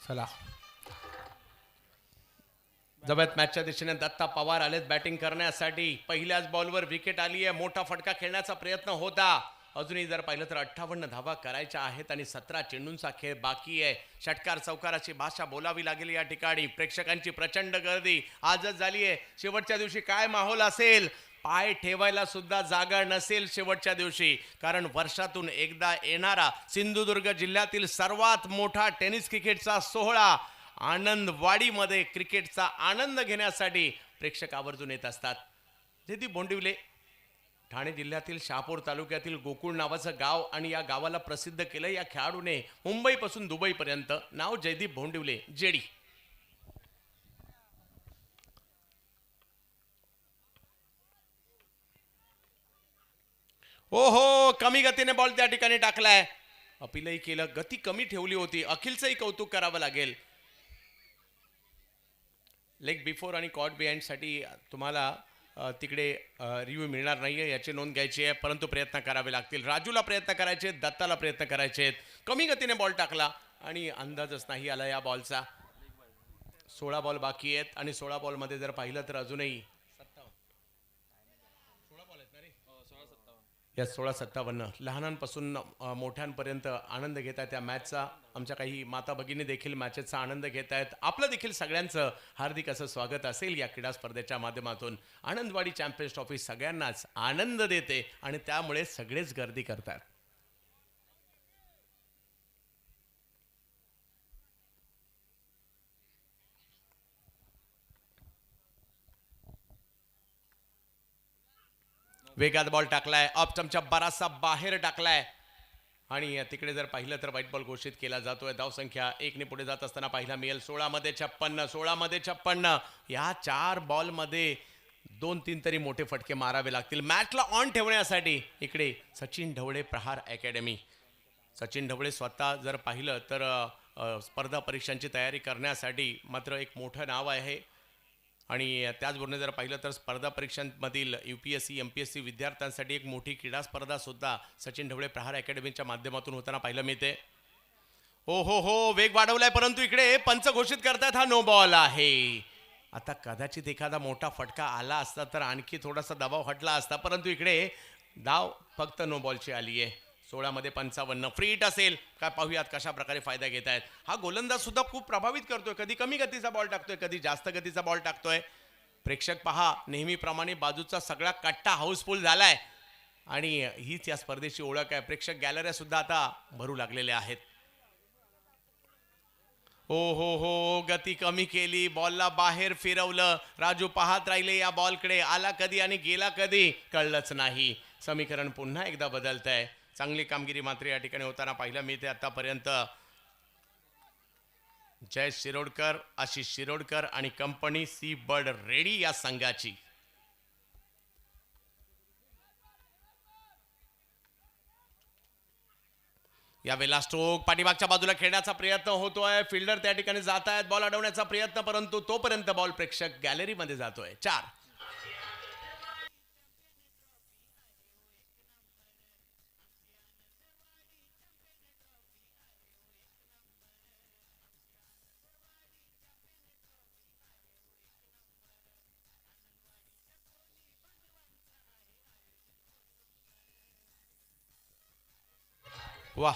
चला, जबत मॅचच्या दिशेने दत्ता पवार आलेत बॅटिंग करण्यासाठी. पहिल्याच बॉलवर विकेट आली आहे. मोठा फटका खेळण्याचा प्रयत्न होता. अजूनही जर पाहिलं तर 58 धावा करायच्या आहेत आणि 17 चेंडूंचा खेळ बाकी आहे. षटकार चौकाराची भाषा बोलावी लागेल या ठिकाणी. प्रेक्षकांची प्रचंड गर्दी आजच झाली आहे. शेवटच्या दिवशी काय माहोल असेल, पाय ठेवायला सुद्धा जागा नसेल शेवटच्या दिवशी. कारण वर्षातून एकदा येणारा सिंधुदुर्ग जिल्ह्यातील सर्वात मोठा टेनिस क्रिकेटचा सोहळा आनंदवाडीमध्ये क्रिकेटचा आनंद घेण्यासाठी प्रेक्षक आवर्जून येत असतात. जयदीप भोंडिवले ठाणे जिल्ह्यातील शहापूर तालुक्यातील गोकुळ नावाचं गाव आणि या गावाला प्रसिद्ध केलं या खेळाडूने. मुंबईपासून दुबईपर्यंत. नाव जयदीप भोंडिवले, जेडी. ओहो, कमी गतीने बॉल त्या ठिकाणी टाकलाय. अपीलही केलं, गती कमी ठेवली होती. अखिलचंही कौतुक करावं लागेल. लेग बिफोर आणि कॉट बिहाइंड साठी तुम्हाला तिकडे रिव्ह्यू मिळणार नाहीये, याची नोंद घ्यायची आहे. परंतु प्रयत्न करावे लागतील. राजूला प्रयत्न करायचे, दत्ताला प्रयत्न करायचे आहेत. कमी गतीने बॉल टाकला आणि अंदाजच नाही आला या बॉलचा. 16 बॉल बाकी आहेत आणि 16 बॉलमध्ये जर पाहिलं तर अजूनही 16-57 लहानांपासून मोठ्यांपर्यंत आनंद घेत आहेत त्या मॅचचा. आमच्या काही माता भगिनी देखील मॅचेसचा आनंद घेत आहेत. आपलं देखील सगळ्यांचं हार्दिक असं स्वागत असेल या क्रीडा स्पर्धेच्या माध्यमातून. आनंदवाडी चॅम्पियन्स ट्रॉफी सगळ्यांनाच आनंद देते आणि त्यामुळे सगळेच गर्दी करतात. वेगात बॉल टाकलाय, ऑफ स्टंपच्या बराचसा बाहेर टाकलाय आणि तिकडे जर पाहिलं तर व्हाईट बॉल घोषित केला जातोय. धावसंख्या 1 ने पुढे जात असताना पाहिला मिळेल. 16 मध्ये 56. या 4 बॉलमध्ये 2-3 तरी मोठे फटके मारावे लागतील मॅचला ऑन ठेवण्यासाठी. इकडे सचिन ढवळे प्रहार अकॅडमी. सचिन ढवळे स्वतः जर पाहिलं तर स्पर्धा परीक्षांची तयारी करण्यासाठी मात्र एक मोठं नाव आहे आणि त्याचबरोबर जर पाहिलं तर स्पर्धा परीक्षांमधील UPSC MPSC विद्यार्थ्यांसाठी एक मोठी क्रीडा स्पर्धा सुद्धा सचिन ढवळे प्रहार अकॅडमीच्या माध्यमातून होताना पाहायला मिळते. हो, वेग वाढवलाय परंतु इकडे पंच घोषित करतात हा नो बॉल आहे. आता कदाचित एखादा मोठा फटका आला असता तर आणखी थोडासा दबाव हटला असता, परंतु इकडे धाव फक्त नो बॉलची आली आहे. 16 मध्ये 55 फ्री हिट असेल काय पाहूयात कशा प्रकारे फायदा घेत आहेत. हा गोलंदाज सुद्धा खूप प्रभावित करतोय. कधी कमी गतीचा बॉल टाकतोय, कधी जास्त गतीचा बॉल टाकतोय. प्रेक्षक पहा, नेहमीप्रमाणे बाजूचा सगळा कट्टा हाऊसफुल झालाय आणि हीच या स्पर्धेची ओळख आहे. प्रेक्षक गॅलऱ्या सुद्धा आता भरू लागलेल्या आहेत. हो, गती कमी केली, बॉलला बाहेर फिरवलं. राजू पाहत राहिले या बॉलकडे. आला कधी आणि गेला कधी कळलंच नाही. समीकरण पुन्हा एकदा बदलत आहे. चांगली कामगिरी मात्र या ठिकाणी होताना पाहायला मिळते आतापर्यंत. जय शिरोडकर, आशिष शिरोडकर आणि कंपनी सी बर्ड रेडी या संघाची. यावेळेला स्ट्रोक पाठीमागच्या बाजूला खेळण्याचा प्रयत्न होतोय. फिल्डर त्या ठिकाणी जात आहेत बॉल अडवण्याचा प्रयत्न, परंतु तोपर्यंत बॉल प्रेक्षक गॅलरीमध्ये जातोय. 4. वा,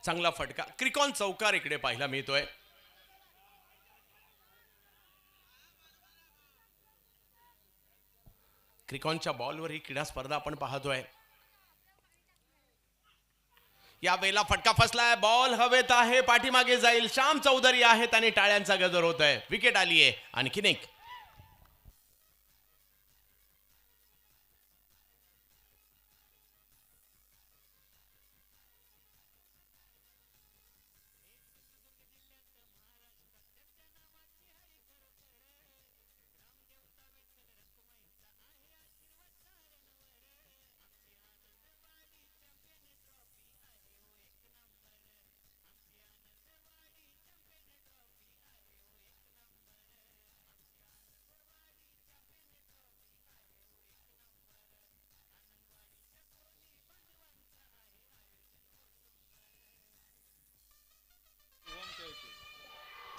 चांगला फटका. क्रिकॉन चौकार इकडे पाहायला मिळतोय. क्रिकॉनच्या बॉलवर ही क्रीडा स्पर्धा आपण पाहतोय. या वेळेला फटका फसलाय, बॉल हवेत आहे, पाठीमागे जाईल. श्याम चौधरी आहेत आणि टाळ्यांचा गजर होत आहे. विकेट आली आहे. आणखीन एक.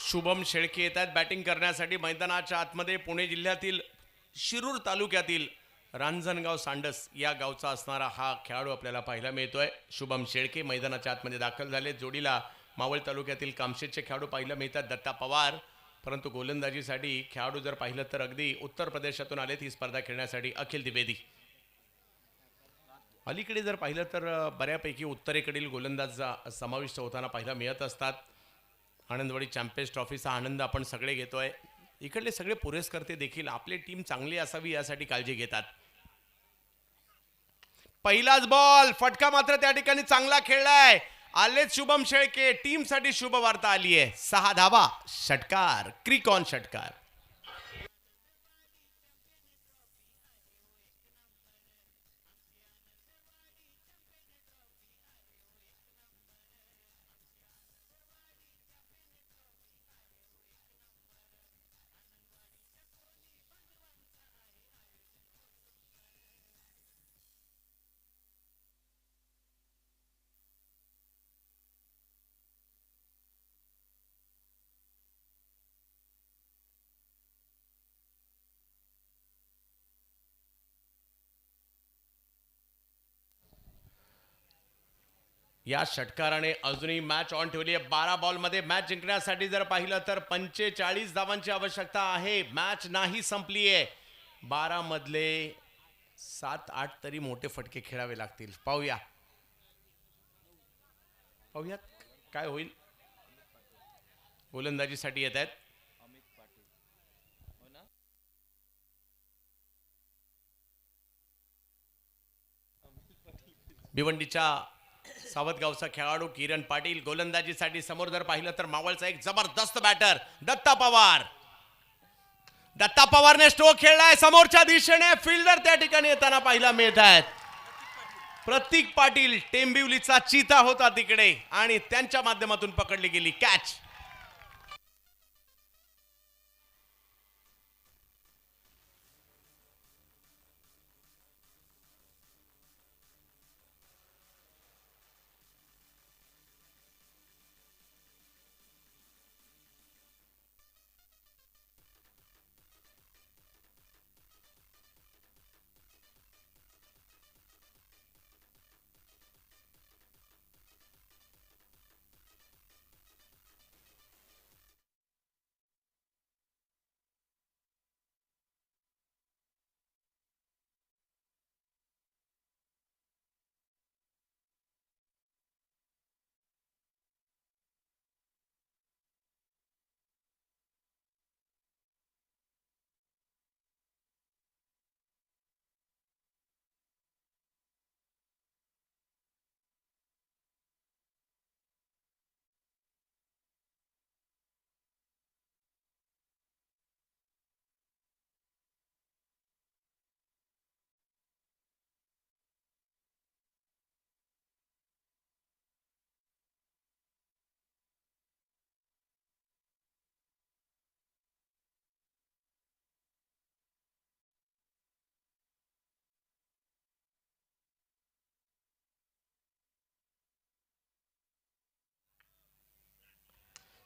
शुभम शेळके येत आहेत बॅटिंग करण्यासाठी मैदानाच्या आतमध्ये. पुणे जिल्ह्यातील शिरूर तालुक्यातील रांजणगाव सांडस या गावचा असणारा हा खेळाडू आपल्याला पाहायला मिळतोय. शुभम शेळके मैदानाच्या आतमध्ये दाखल झाले. जोडीला मावळ तालुक्यातील कामशेतचे खेळाडू पाहायला मिळतात, दत्ता पवार. परंतु गोलंदाजीसाठी खेळाडू जर पाहिलं तर अगदी उत्तर प्रदेशातून आलेत ही स्पर्धा खेळण्यासाठी. अखिल द्विवेदी. अलीकडे जर पाहिलं तर बऱ्यापैकी उत्तरेकडील गोलंदाज समाविष्ट होताना पाहायला मिळत असतात. आनंदवाडी चॅम्पियन्स ट्रॉफीचा आनंद आपण सगळे घेतोय. इकडले सगळे पुरस्कर्ते देखील आपली टीम चांगली असावी यासाठी काळजी घेतात. पहिलाच बॉल, फटका मात्र त्या ठिकाणी चांगला खेळलाय. आलेच शुभम शेळके. टीमसाठी शुभ वार्ता आली आहे. 6 धावा. षटकार, क्रिकॉन षटकार. या षटकाराने अजूनही मॅच ऑन ठेवली आहे. 12 बॉलमध्ये मॅच जिंकण्यासाठी जर पाहिलं तर 45 धावांची आवश्यकता आहे. मॅच नाही संपली आहे. 12 मधले 7-8 तरी मोठे फटके खेळावे लागतील. पाहूयात काय होईल. गोलंदाजीसाठी येत आहेत. भिवंडीच्या सावतगावचा खेळाडू किरण पाटील गोलंदाजीसाठी समोर जर पाहिलं तर मावळचा एक जबरदस्त बॅटर दत्ता पवार. दत्ता पवारने स्ट्रोक खेळलाय समोरच्या दिशेने. फिल्डर त्या ठिकाणी येताना पाहायला मिळत आहेत. प्रतीक पाटील टेंबिवलीचा चीता होता तिकडे आणि त्यांच्या माध्यमातून पकडली गेली कॅच.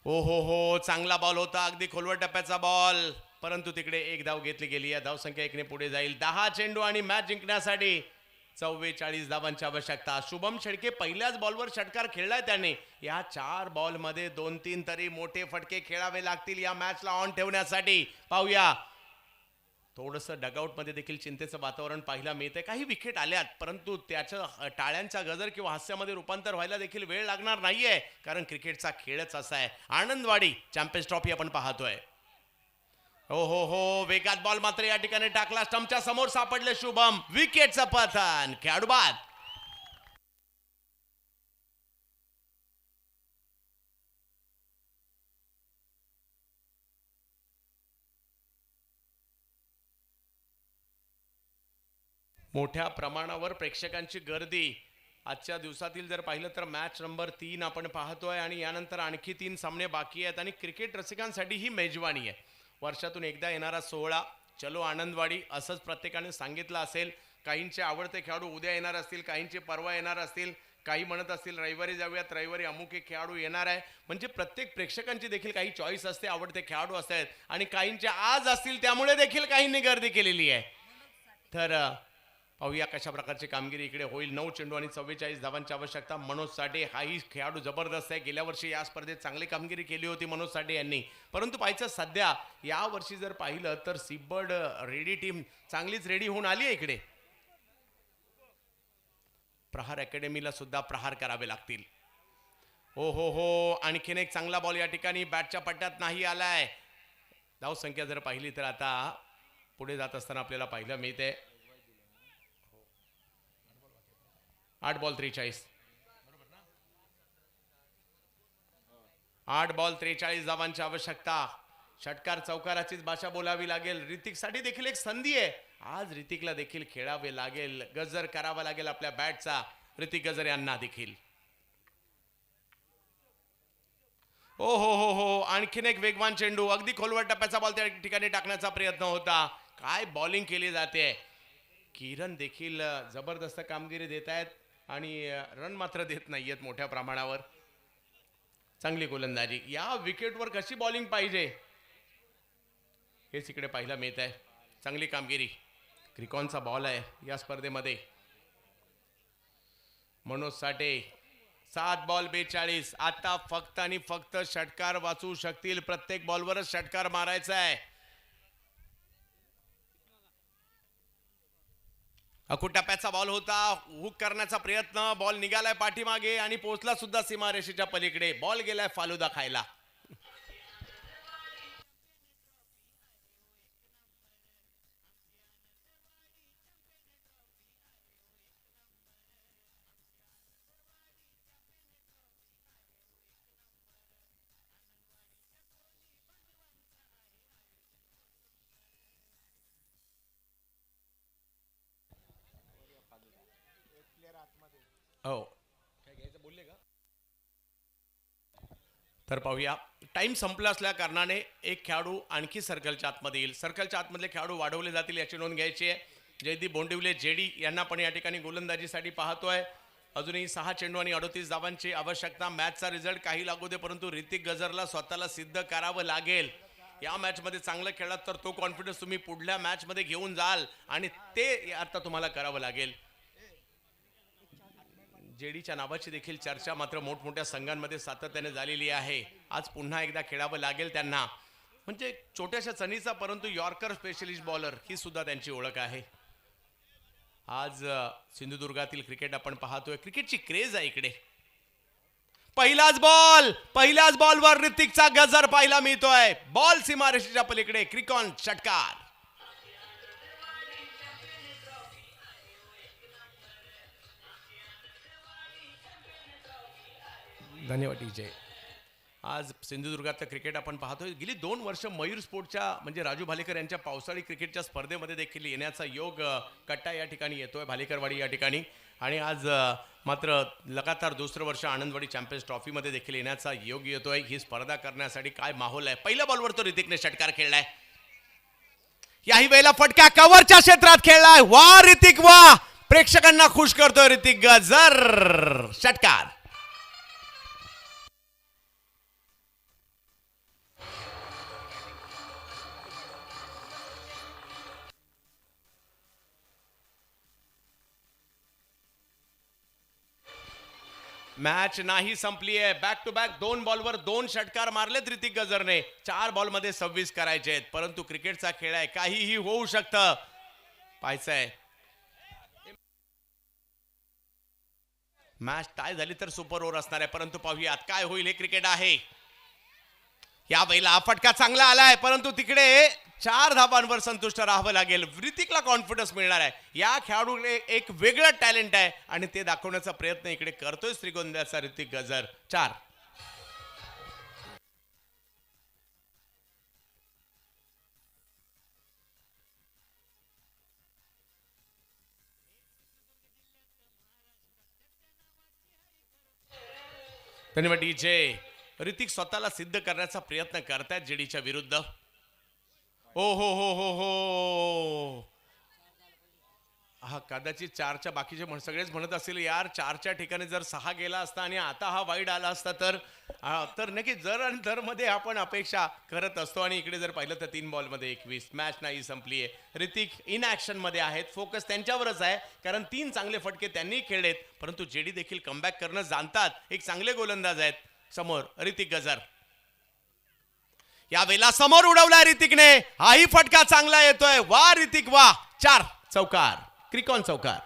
हो, चांगला बॉल होता. अगदी खोलवर टप्प्याचा बॉल. परंतु तिकडे एक धाव घेतली गेली. या धावसंख्या 1 ने पुढे जाईल. 10 चेंडू आणि मॅच जिंकण्यासाठी 44 धावांची आवश्यकता. शुभम शेळके पहिल्याच बॉलवर षटकार खेळलाय त्याने. या 4 बॉलमध्ये 2-3 तरी मोठे फटके खेळावे लागतील या मॅचला ऑन ठेवण्यासाठी. पाहूया, थोडंसं डगआउटमध्ये देखील चिंतेचं वातावरण पाहायला मिळतंय. काही विकेट आल्यात, परंतु त्याचं टाळ्यांचा गजर किंवा हास्यामध्ये रूपांतर व्हायला देखील वेळ लागणार नाहीये, कारण क्रिकेटचा खेळच असा आहे. आनंदवाडी चॅम्पियन्स ट्रॉफी आपण पाहतोय. हो हो हो, वेगात बॉल मात्र या ठिकाणी टाकला. स्टंपच्या समोर सापडले शुभम. विकेटचं पतन, खेळाडू बाद. मोठ्या प्रमाणावर प्रेक्षकांची गर्दी आजच्या दिवसातील जर पाहिलं तर मॅच नंबर 3 आपण पाहतोय आणि यानंतर आणखी 3 सामने बाकी आहेत आणि क्रिकेट रसिकांसाठी ही मेजवानी आहे. वर्षातून एकदा येणारा सोहळा. चलो आनंदवाडी असंच प्रत्येकाने सांगितलं असेल. काहींचे आवडते खेळाडू उद्या येणार असतील, काहींचे परवा येणार असतील, काही म्हणत असतील रविवारी जाऊयात, रविवारी अमुक एक खेळाडू येणार आहे. म्हणजे प्रत्येक प्रेक्षकांची देखील काही चॉईस असते, आवडते खेळाडू असतात आणि काहींचे आज असतील, त्यामुळे देखील काहींनी गर्दी केलेली आहे. तर पाहूया कशा प्रकारची कामगिरी इकडे होईल. 9 चेंडू आणि 44 धावांची आवश्यकता. मनोज साठे हाही खेळाडू जबरदस्त आहे. गेल्या वर्षी या स्पर्धेत चांगली कामगिरी केली होती मनोज साठे यांनी, परंतु पाहायचं सध्या या वर्षी जर पाहिलं तर सीबर्ड रेडी टीम चांगलीच रेडी होऊन आली आहे इकडे. प्रहार अकॅडमीला सुद्धा प्रहार करावे लागतील. हो हो हो, आणखीन एक चांगला बॉल या ठिकाणी बॅटच्या पट्ट्यात नाही आलाय. धावसंख्या जर पाहिली तर आता पुढे जात असताना आपल्याला पाहायला मिळते 8 बॉल 43. 8 बॉल 43 धावांची आवश्यकता. षटकार चौकाराचीच भाषा बोलावी लागेल. ऋतिकसाठी देखील एक संधी आहे. आज ऋतिकला देखील खेळावे लागेल, गजर करावा लागेल आपल्या बॅटचा. ऋतिक गजर यांना देखील. ओ हो हो हो, आणखीन एक वेगवान चेंडू. अगदी खोलवर टप्प्याचा बॉल त्या ठिकाणी टाकण्याचा प्रयत्न होता. काय बॉलिंग केली जाते. किरण देखील जबरदस्त कामगिरी देत आहेत आणि रन मात्र देत नाहीयेत मोठ्या प्रमाणावर. चांगली गोलंदाजी. या विकेटवर कशी बॉलिंग पाहिजे हेच इकडे पाहायला मिळत आहे. चांगली कामगिरी. क्रिकॉनचा बॉल आहे या स्पर्धेमध्ये. मनोज साठे 7 बॉल 42. आता फक्त आणि फक्त षटकार वाचू शकतील. प्रत्येक बॉलवरच षटकार मारायचा आहे. अकुटप्प्याचा बॉल होता. हुक करण्याचा प्रयत्न. बॉल निघालाय पाठीमागे आणि पोहोचला सुद्धा सीमारेषेच्या पलीकडे. बॉल गेलाय फालुदा खायला. हो, काय घ्यायचं बोलले का? तर पाहूया, टाइम संपला असल्या कारणाने एक खेळाडू आणखी सर्कलच्या आतमध्ये येईल. सर्कलच्या आतमधले खेळाडू वाढवले जातील याची नोंद घ्यायची आहे. जयदीप बोंडिवले जेडी यांना पण या ठिकाणी गोलंदाजीसाठी पाहतोय. अजूनही 6 चेंडू आणि 38 धावांची आवश्यकता. मॅचचा रिझल्ट काही लागू दे, परंतु ऋतिक गजरला स्वतःला सिद्ध करावं लागेल. या मॅचमध्ये चांगलं खेळलात तर तो कॉन्फिडन्स तुम्ही पुढल्या मॅचमध्ये घेऊन जाल आणि ते आता तुम्हाला करावं लागेल. जेडीच्या नावाची देखील चर्चा मात्र मोठमोठ्या संघांमध्ये सातत्याने झालेली आहे. आज पुन्हा एकदा खेळावं लागेल त्यांना. म्हणजे छोट्याशा चणीचा परंतु यॉर्कर स्पेशलिस्ट बॉलर ही सुद्धा त्यांची ओळख आहे. आज सिंधुदुर्गातील क्रिकेट आपण पाहतोय. क्रिकेटची क्रेज आहे इकडे. पहिल्याच बॉलवर ऋतिकचा गजर पाहायला मिळतोय. बॉल सीमारेषेच्या पलीकडे. क्रिकॉन षटकार. धन्यवाद डीजे. आज सिंधुदुर्गातलं क्रिकेट आपण पाहतोय. गेली 2 वर्ष मयूर स्पोर्टच्या म्हणजे राजू भालेकर यांच्या पावसाळी क्रिकेटच्या स्पर्धेमध्ये देखील येण्याचा योग कट्टा या ठिकाणी येतोय, भालेकरवाडी या ठिकाणी. आणि आज मात्र लगातार दुसरं वर्ष आनंदवाडी चॅम्पियन्स ट्रॉफीमध्ये देखील येण्याचा योग येतोय. ही स्पर्धा करण्यासाठी काय माहोल आहे. पहिल्या बॉलवर तो ऋतिकने षटकार खेळलाय. याही वेळेला फटका कव्हरच्या क्षेत्रात खेळलाय. वा ऋतिक वा. प्रेक्षकांना खुश करतोय ऋतिक गजर. षटकार. मॅच नाही संपली आहे. बॅक टू बॅक 2 बॉलवर 2 षटकार मारलेत ऋतिक गजरने. 4 बॉलमध्ये 26 करायचे आहेत. परंतु क्रिकेटचा खेळ आहे, काहीही होऊ शकतं. पाहायचंय मॅच टाय झाली तर सुपर ओव्हर असणार आहे, परंतु पाहूयात काय होईल. हे क्रिकेट आहे. या वेळेला हा फटका चांगला आलाय, परंतु तिकडे 4 धाबांवर संतुष्ट राहावं लागेल. ऋतिकला कॉन्फिडन्स मिळणार आहे. या खेळाडूकडे एक वेगळं टॅलेंट आहे आणि ते दाखवण्याचा प्रयत्न इकडे करतोय श्रीगोंद्याचा ऋतिक गजर. 4. धन्यवाद डीजे. ऋतिक स्वतःला सिद्ध करण्याचा प्रयत्न करतायत जेडीच्या विरुद्ध. ओ हो. हा कदाचित 4च्या बाकीचे सगळेच म्हणत असतील यार 4च्या ठिकाणी जर 6 गेला असता आणि आता हा वाईड आला असता तर नक्की जर आणि दर मध्ये आपण अपेक्षा करत असतो. आणि इकडे जर पाहिलं तर 3 बॉलमध्ये 21. मॅच नाही संपली आहे. ऋतिक इन ऍक्शन मध्ये आहेत. फोकस त्यांच्यावरच आहे, कारण 3 चांगले फटके त्यांनी खेळलेत. परंतु जेडी देखील कमबॅक करणं जाणतात. एक चांगले गोलंदाज आहेत. समोर ऋतिक गजर. या वेळेला समोर उडवलाय ऋतिकने. हाही फटका चांगला येतोय. वा ऋतिक वा. 4 चौकार. क्रिकॉन चौकार.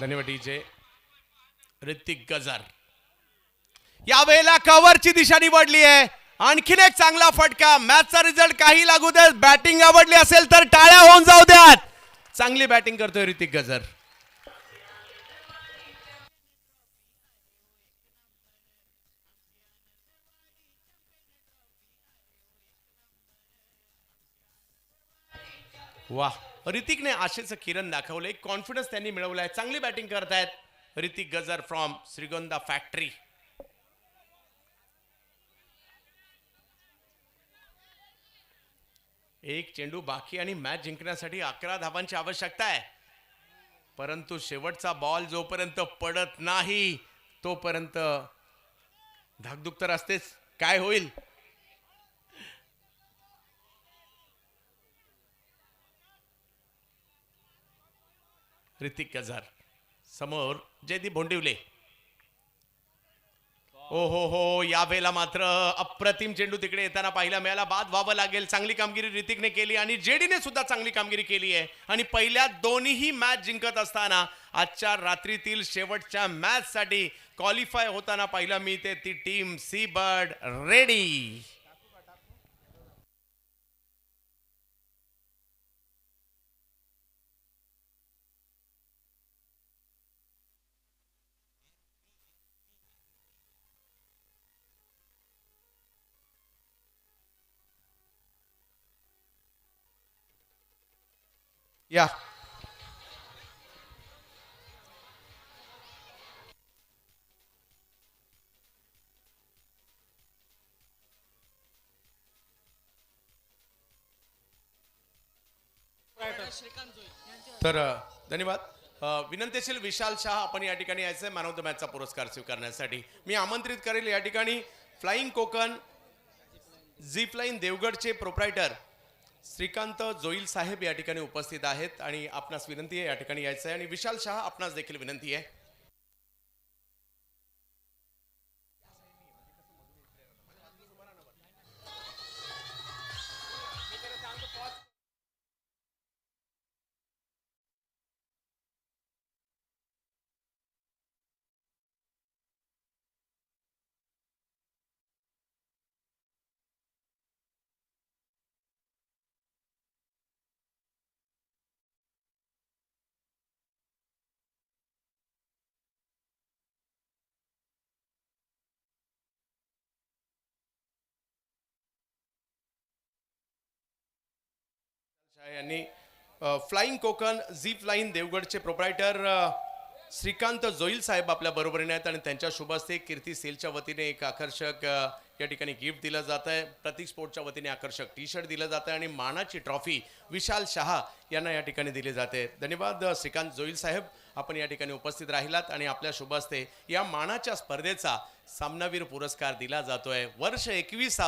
धन्यवाद डीजे. ऋतिक गजर या वेळेला कव्हरची दिशा निवडली आहे. आणखीन एक चांगला फटका. मॅचचा रिझल्ट काही लागू द्या. बॅटिंग आवडली असेल तर टाळ्या होऊन जाऊ द्यात. चांगली बॅटिंग करतोय ऋतिक गजर. वा. ऋतिकने आशेचं किरण दाखवलंय. कॉन्फिडन्स त्यांनी मिळवलाय. चांगली बॅटिंग करतायत ऋतिक गजर फ्रॉम श्रीगोंदा फॅक्टरी. एक चेंडू बाकी आणि मॅच जिंकण्यासाठी 11 धावांची आवश्यकता आहे. परंतु शेवटचा बॉल जोपर्यंत पडत नाही तोपर्यंत धाकधूक तर असतेच. काय होईल. ऋतिक गजर समोर जयदीप भोंडिवले. ओ हो. या वेळेला मात्र अप्रतिम चेंडू तिकडे येताना पाहायला मिळाला. बाद व्हावं लागेल. चांगली कामगिरी ऋतिकने केली आणि जेडीने सुद्धा चांगली कामगिरी केली आहे. आणि पहिल्या दोन्हीही मॅच जिंकत असताना आजच्या रात्रीतील शेवटच्या मॅच साठी क्वालिफाय होताना पाहायला मिळते ती टीम सी बर्ड रेडी. या तर धन्यवाद. विनंतीशील विशाल शाह आपण या ठिकाणी यायचंय मॅन ऑफ द मॅचचा पुरस्कार स्वीकारण्यासाठी. मी आमंत्रित करेल या ठिकाणी फ्लाइंग कोकण झिप लाईन देवगडचे प्रोप्रायटर श्रीकांत जोईल साहेब या ठिकाणी उपस्थित आहेत आणि आपणास विनंती आहे या ठिकाणी यायचं आहे. आणि विशाल शाह आपणास देखील विनंती आहे. यांनी फ्लाइंग कोकण झिप लाईन देवगडचे प्रोप्रायटर श्रीकांत जोईल साहेब आपल्या बरोबरीने आहेत आणि त्यांच्या शुभ हस्ते कीर्ती सेलच्या वतीने एक आकर्षक या ठिकाणी गिफ्ट दिलं जात आहे. प्रतीक स्पोर्टच्या वतीने आकर्षक टी शर्ट दिलं जात आहे आणि मानाची ट्रॉफी विशाल शहा यांना या ठिकाणी दिली जाते. धन्यवाद श्रीकांत जोईल साहेब. आपण या ठिकाणी उपस्थित राहिलात आणि आपल्या शुभ हस्ते या मानाच्या स्पर्धेचा सामनावीर पुरस्कार दिला जातोय. वर्ष 21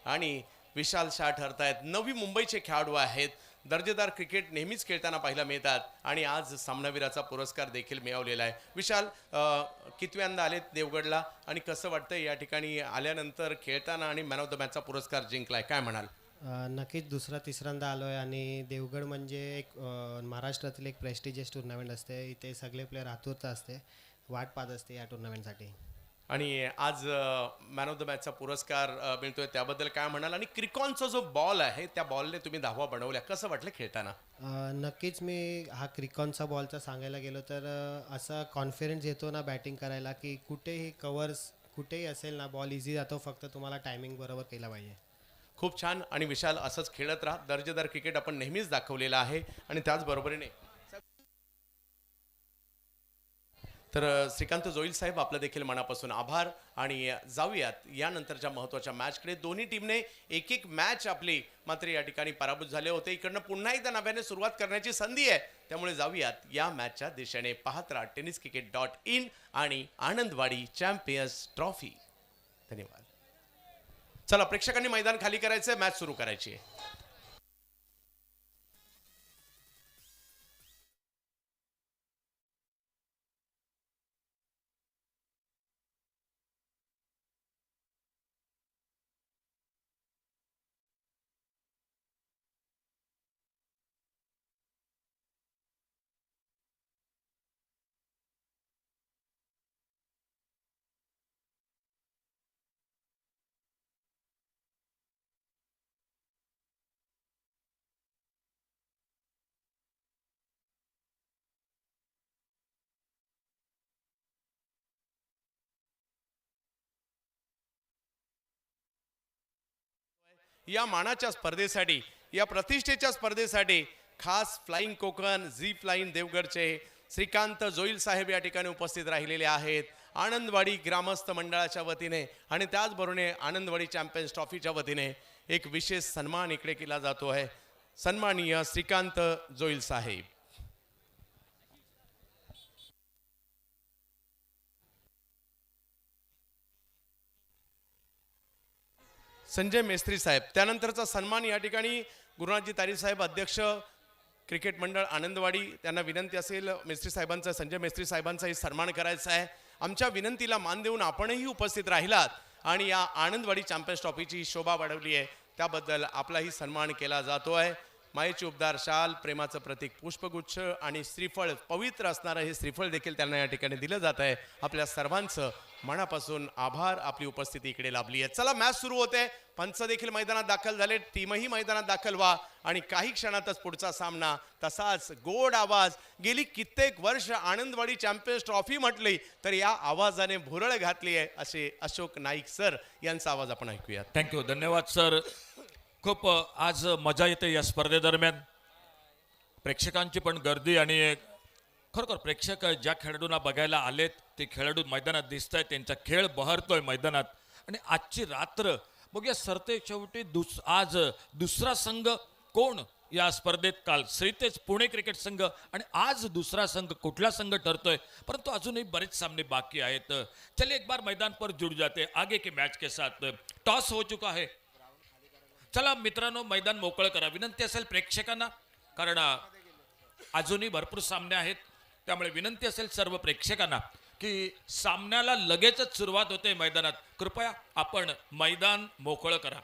आणि विशाल शाह ठरतायत. नवी मुंबईचे खेळाडू आहेत. दर्जेदार क्रिकेट नेहमीच खेळताना पाहायला मिळतात आणि आज सामनावीराचा पुरस्कार देखील मिळवलेला आहे. विशाल, कितव्यांदा आलेत देवगडला आणि कसं वाटतंय या ठिकाणी आल्यानंतर खेळताना आणि मॅन ऑफ द मॅचचा पुरस्कार जिंकलाय, काय म्हणाल? नक्कीच तिसऱ्यांदा आलो आहे आणि देवगड म्हणजे एक महाराष्ट्रातील एक प्रेस्टिजियस टुर्नामेंट असते. इथे सगळे प्लेयर आतुरता असते, वाट पाहत असते या टुर्नामेंटसाठी. आणि आज मॅन ऑफ द मॅचचा पुरस्कार मिळतोय त्याबद्दल काय म्हणाल? आणि क्रिकॉनचा जो बॉल आहे त्या बॉलने तुम्ही 10वा बनवल्या, कसं वाटलं खेळताना? नक्कीच मी हा क्रिकॉनचा बॉलचा सांगायला गेलो तर असा कॉन्फिडन्स येतो ना बॅटिंग करायला की कुठेही कवर्स कुठेही असेल ना बॉल इझी जातो, फक्त तुम्हाला टायमिंग बरोबर केला पाहिजे. खूप छान. आणि विशाल, असंच खेळत राहा. दर्जेदार क्रिकेट आपण नेहमीच दाखवलेलं आहे आणि त्याचबरोबरीने तर श्रीकांत जोईल साहेब, आपलं देखील मनापासून आभार. आणि जाऊयात यानंतरच्या महत्त्वाच्या मॅचकडे. दोन्ही टीमने एक एक मॅच आपली मात्र या ठिकाणी पराभूत झाले होते. इकडनं पुन्हा एकदा नव्याने सुरुवात करण्याची संधी आहे, त्यामुळे जाऊयात या मॅचच्या दिशेने. पाहत राहा tenniscricket.in आणि आनंदवाडी चॅम्पियन्स ट्रॉफी. धन्यवाद. चला, प्रेक्षकांनी मैदान खाली करायचंय, मॅच सुरू करायची आहे. या मानाच्या स्पर्धेसाठी, या प्रतिष्ठेच्या स्पर्धेसाठी खास फ्लाइंग कोकण, झी फ्लाइंग देवगडचे श्रीकांत जोईल साहेब या ठिकाणी उपस्थित राहिलेले आहेत. आनंदवाडी ग्रामस्थ मंडळाच्या वतीने आणि त्याचबरोबर आनंदवाडी चॅम्पियन्स ट्रॉफीच्या वतीने एक विशेष सन्मान इकडे केला जातो आहे. सन्माननीय श्रीकांत जोईल साहेब. संजय मेस्त्री साहेब. त्यानंतरचा सन्मान या ठिकाणी गुरुनाथजी तारी साहेब, अध्यक्ष क्रिकेट मंडळ आनंदवाडी, त्यांना विनंती असेल मेस्त्री साहेबांचा, संजय मेस्त्री साहेबांचाही सन्मान करायचा आहे. आमच्या विनंतीला मान देऊन आपणही उपस्थित राहिलात आणि या आनंदवाडी चॅम्पियन्स ट्रॉफीची शोभा वाढवली आहे, त्याबद्दल आपलाही सन्मान केला जातो आहे. मायेची उबदार शाल, प्रेमाचं प्रतीक पुष्पगुच्छ आणि श्रीफळ, पवित्र असणारं हे श्रीफळ देखील त्यांना या ठिकाणी दिलं जात आहे. आपल्या सर्वांचं मनापासून आभार. आपली उपस्थिती इकडे लाभली आहे. चला, मॅच सुरू होते. पंच देखील मैदानात दाखल झाले. टीमही मैदानात दाखल व्हा आणि काही क्षणातच पुढचा सामना. तसाच गोड आवाज. गेली कित्येक वर्ष आनंदवाडी चॅम्पियन्स ट्रॉफी म्हटली तर या आवाजाने भुरळ घातली आहे, असे अशोक नाईक सर यांचा आवाज आपण ऐकूयात. थँक्यू, धन्यवाद सर. खूप आज मजा येते या स्पर्धेदरम्यान. प्रेक्षकांची पण गर्दी आणि खरोखर प्रेक्षक ज्या खेळाडूंना बघायला आलेत ते खेळाडू मैदानात दिसत आहेत, त्यांचा खेळ बहरतोय मैदानात. आणि आजची रात्र बघूया सरते शेवटी आज दुसरा संघ कोण या स्पर्धेत. काल श्रीतेज पुणे क्रिकेट संघ आणि आज दुसरा संघ कुठला संघ ठरतोय, परंतु अजूनही बरेच सामने बाकी आहेत. चलिए एक बार मैदान पर जुड़ जाते आगे के मैच के साथ. टॉस हो चुका है. चला मित्रांनो, मैदान मोकळं करा. विनंती असेल प्रेक्षकांना, कारण अजूनही भरपूर सामने आहेत, त्यामुळे विनंती असेल सर्व प्रेक्षकांना की सामन्याला लगेचच सुरुवात होते मैदानात. कृपया आपण मैदान मोकळं करा.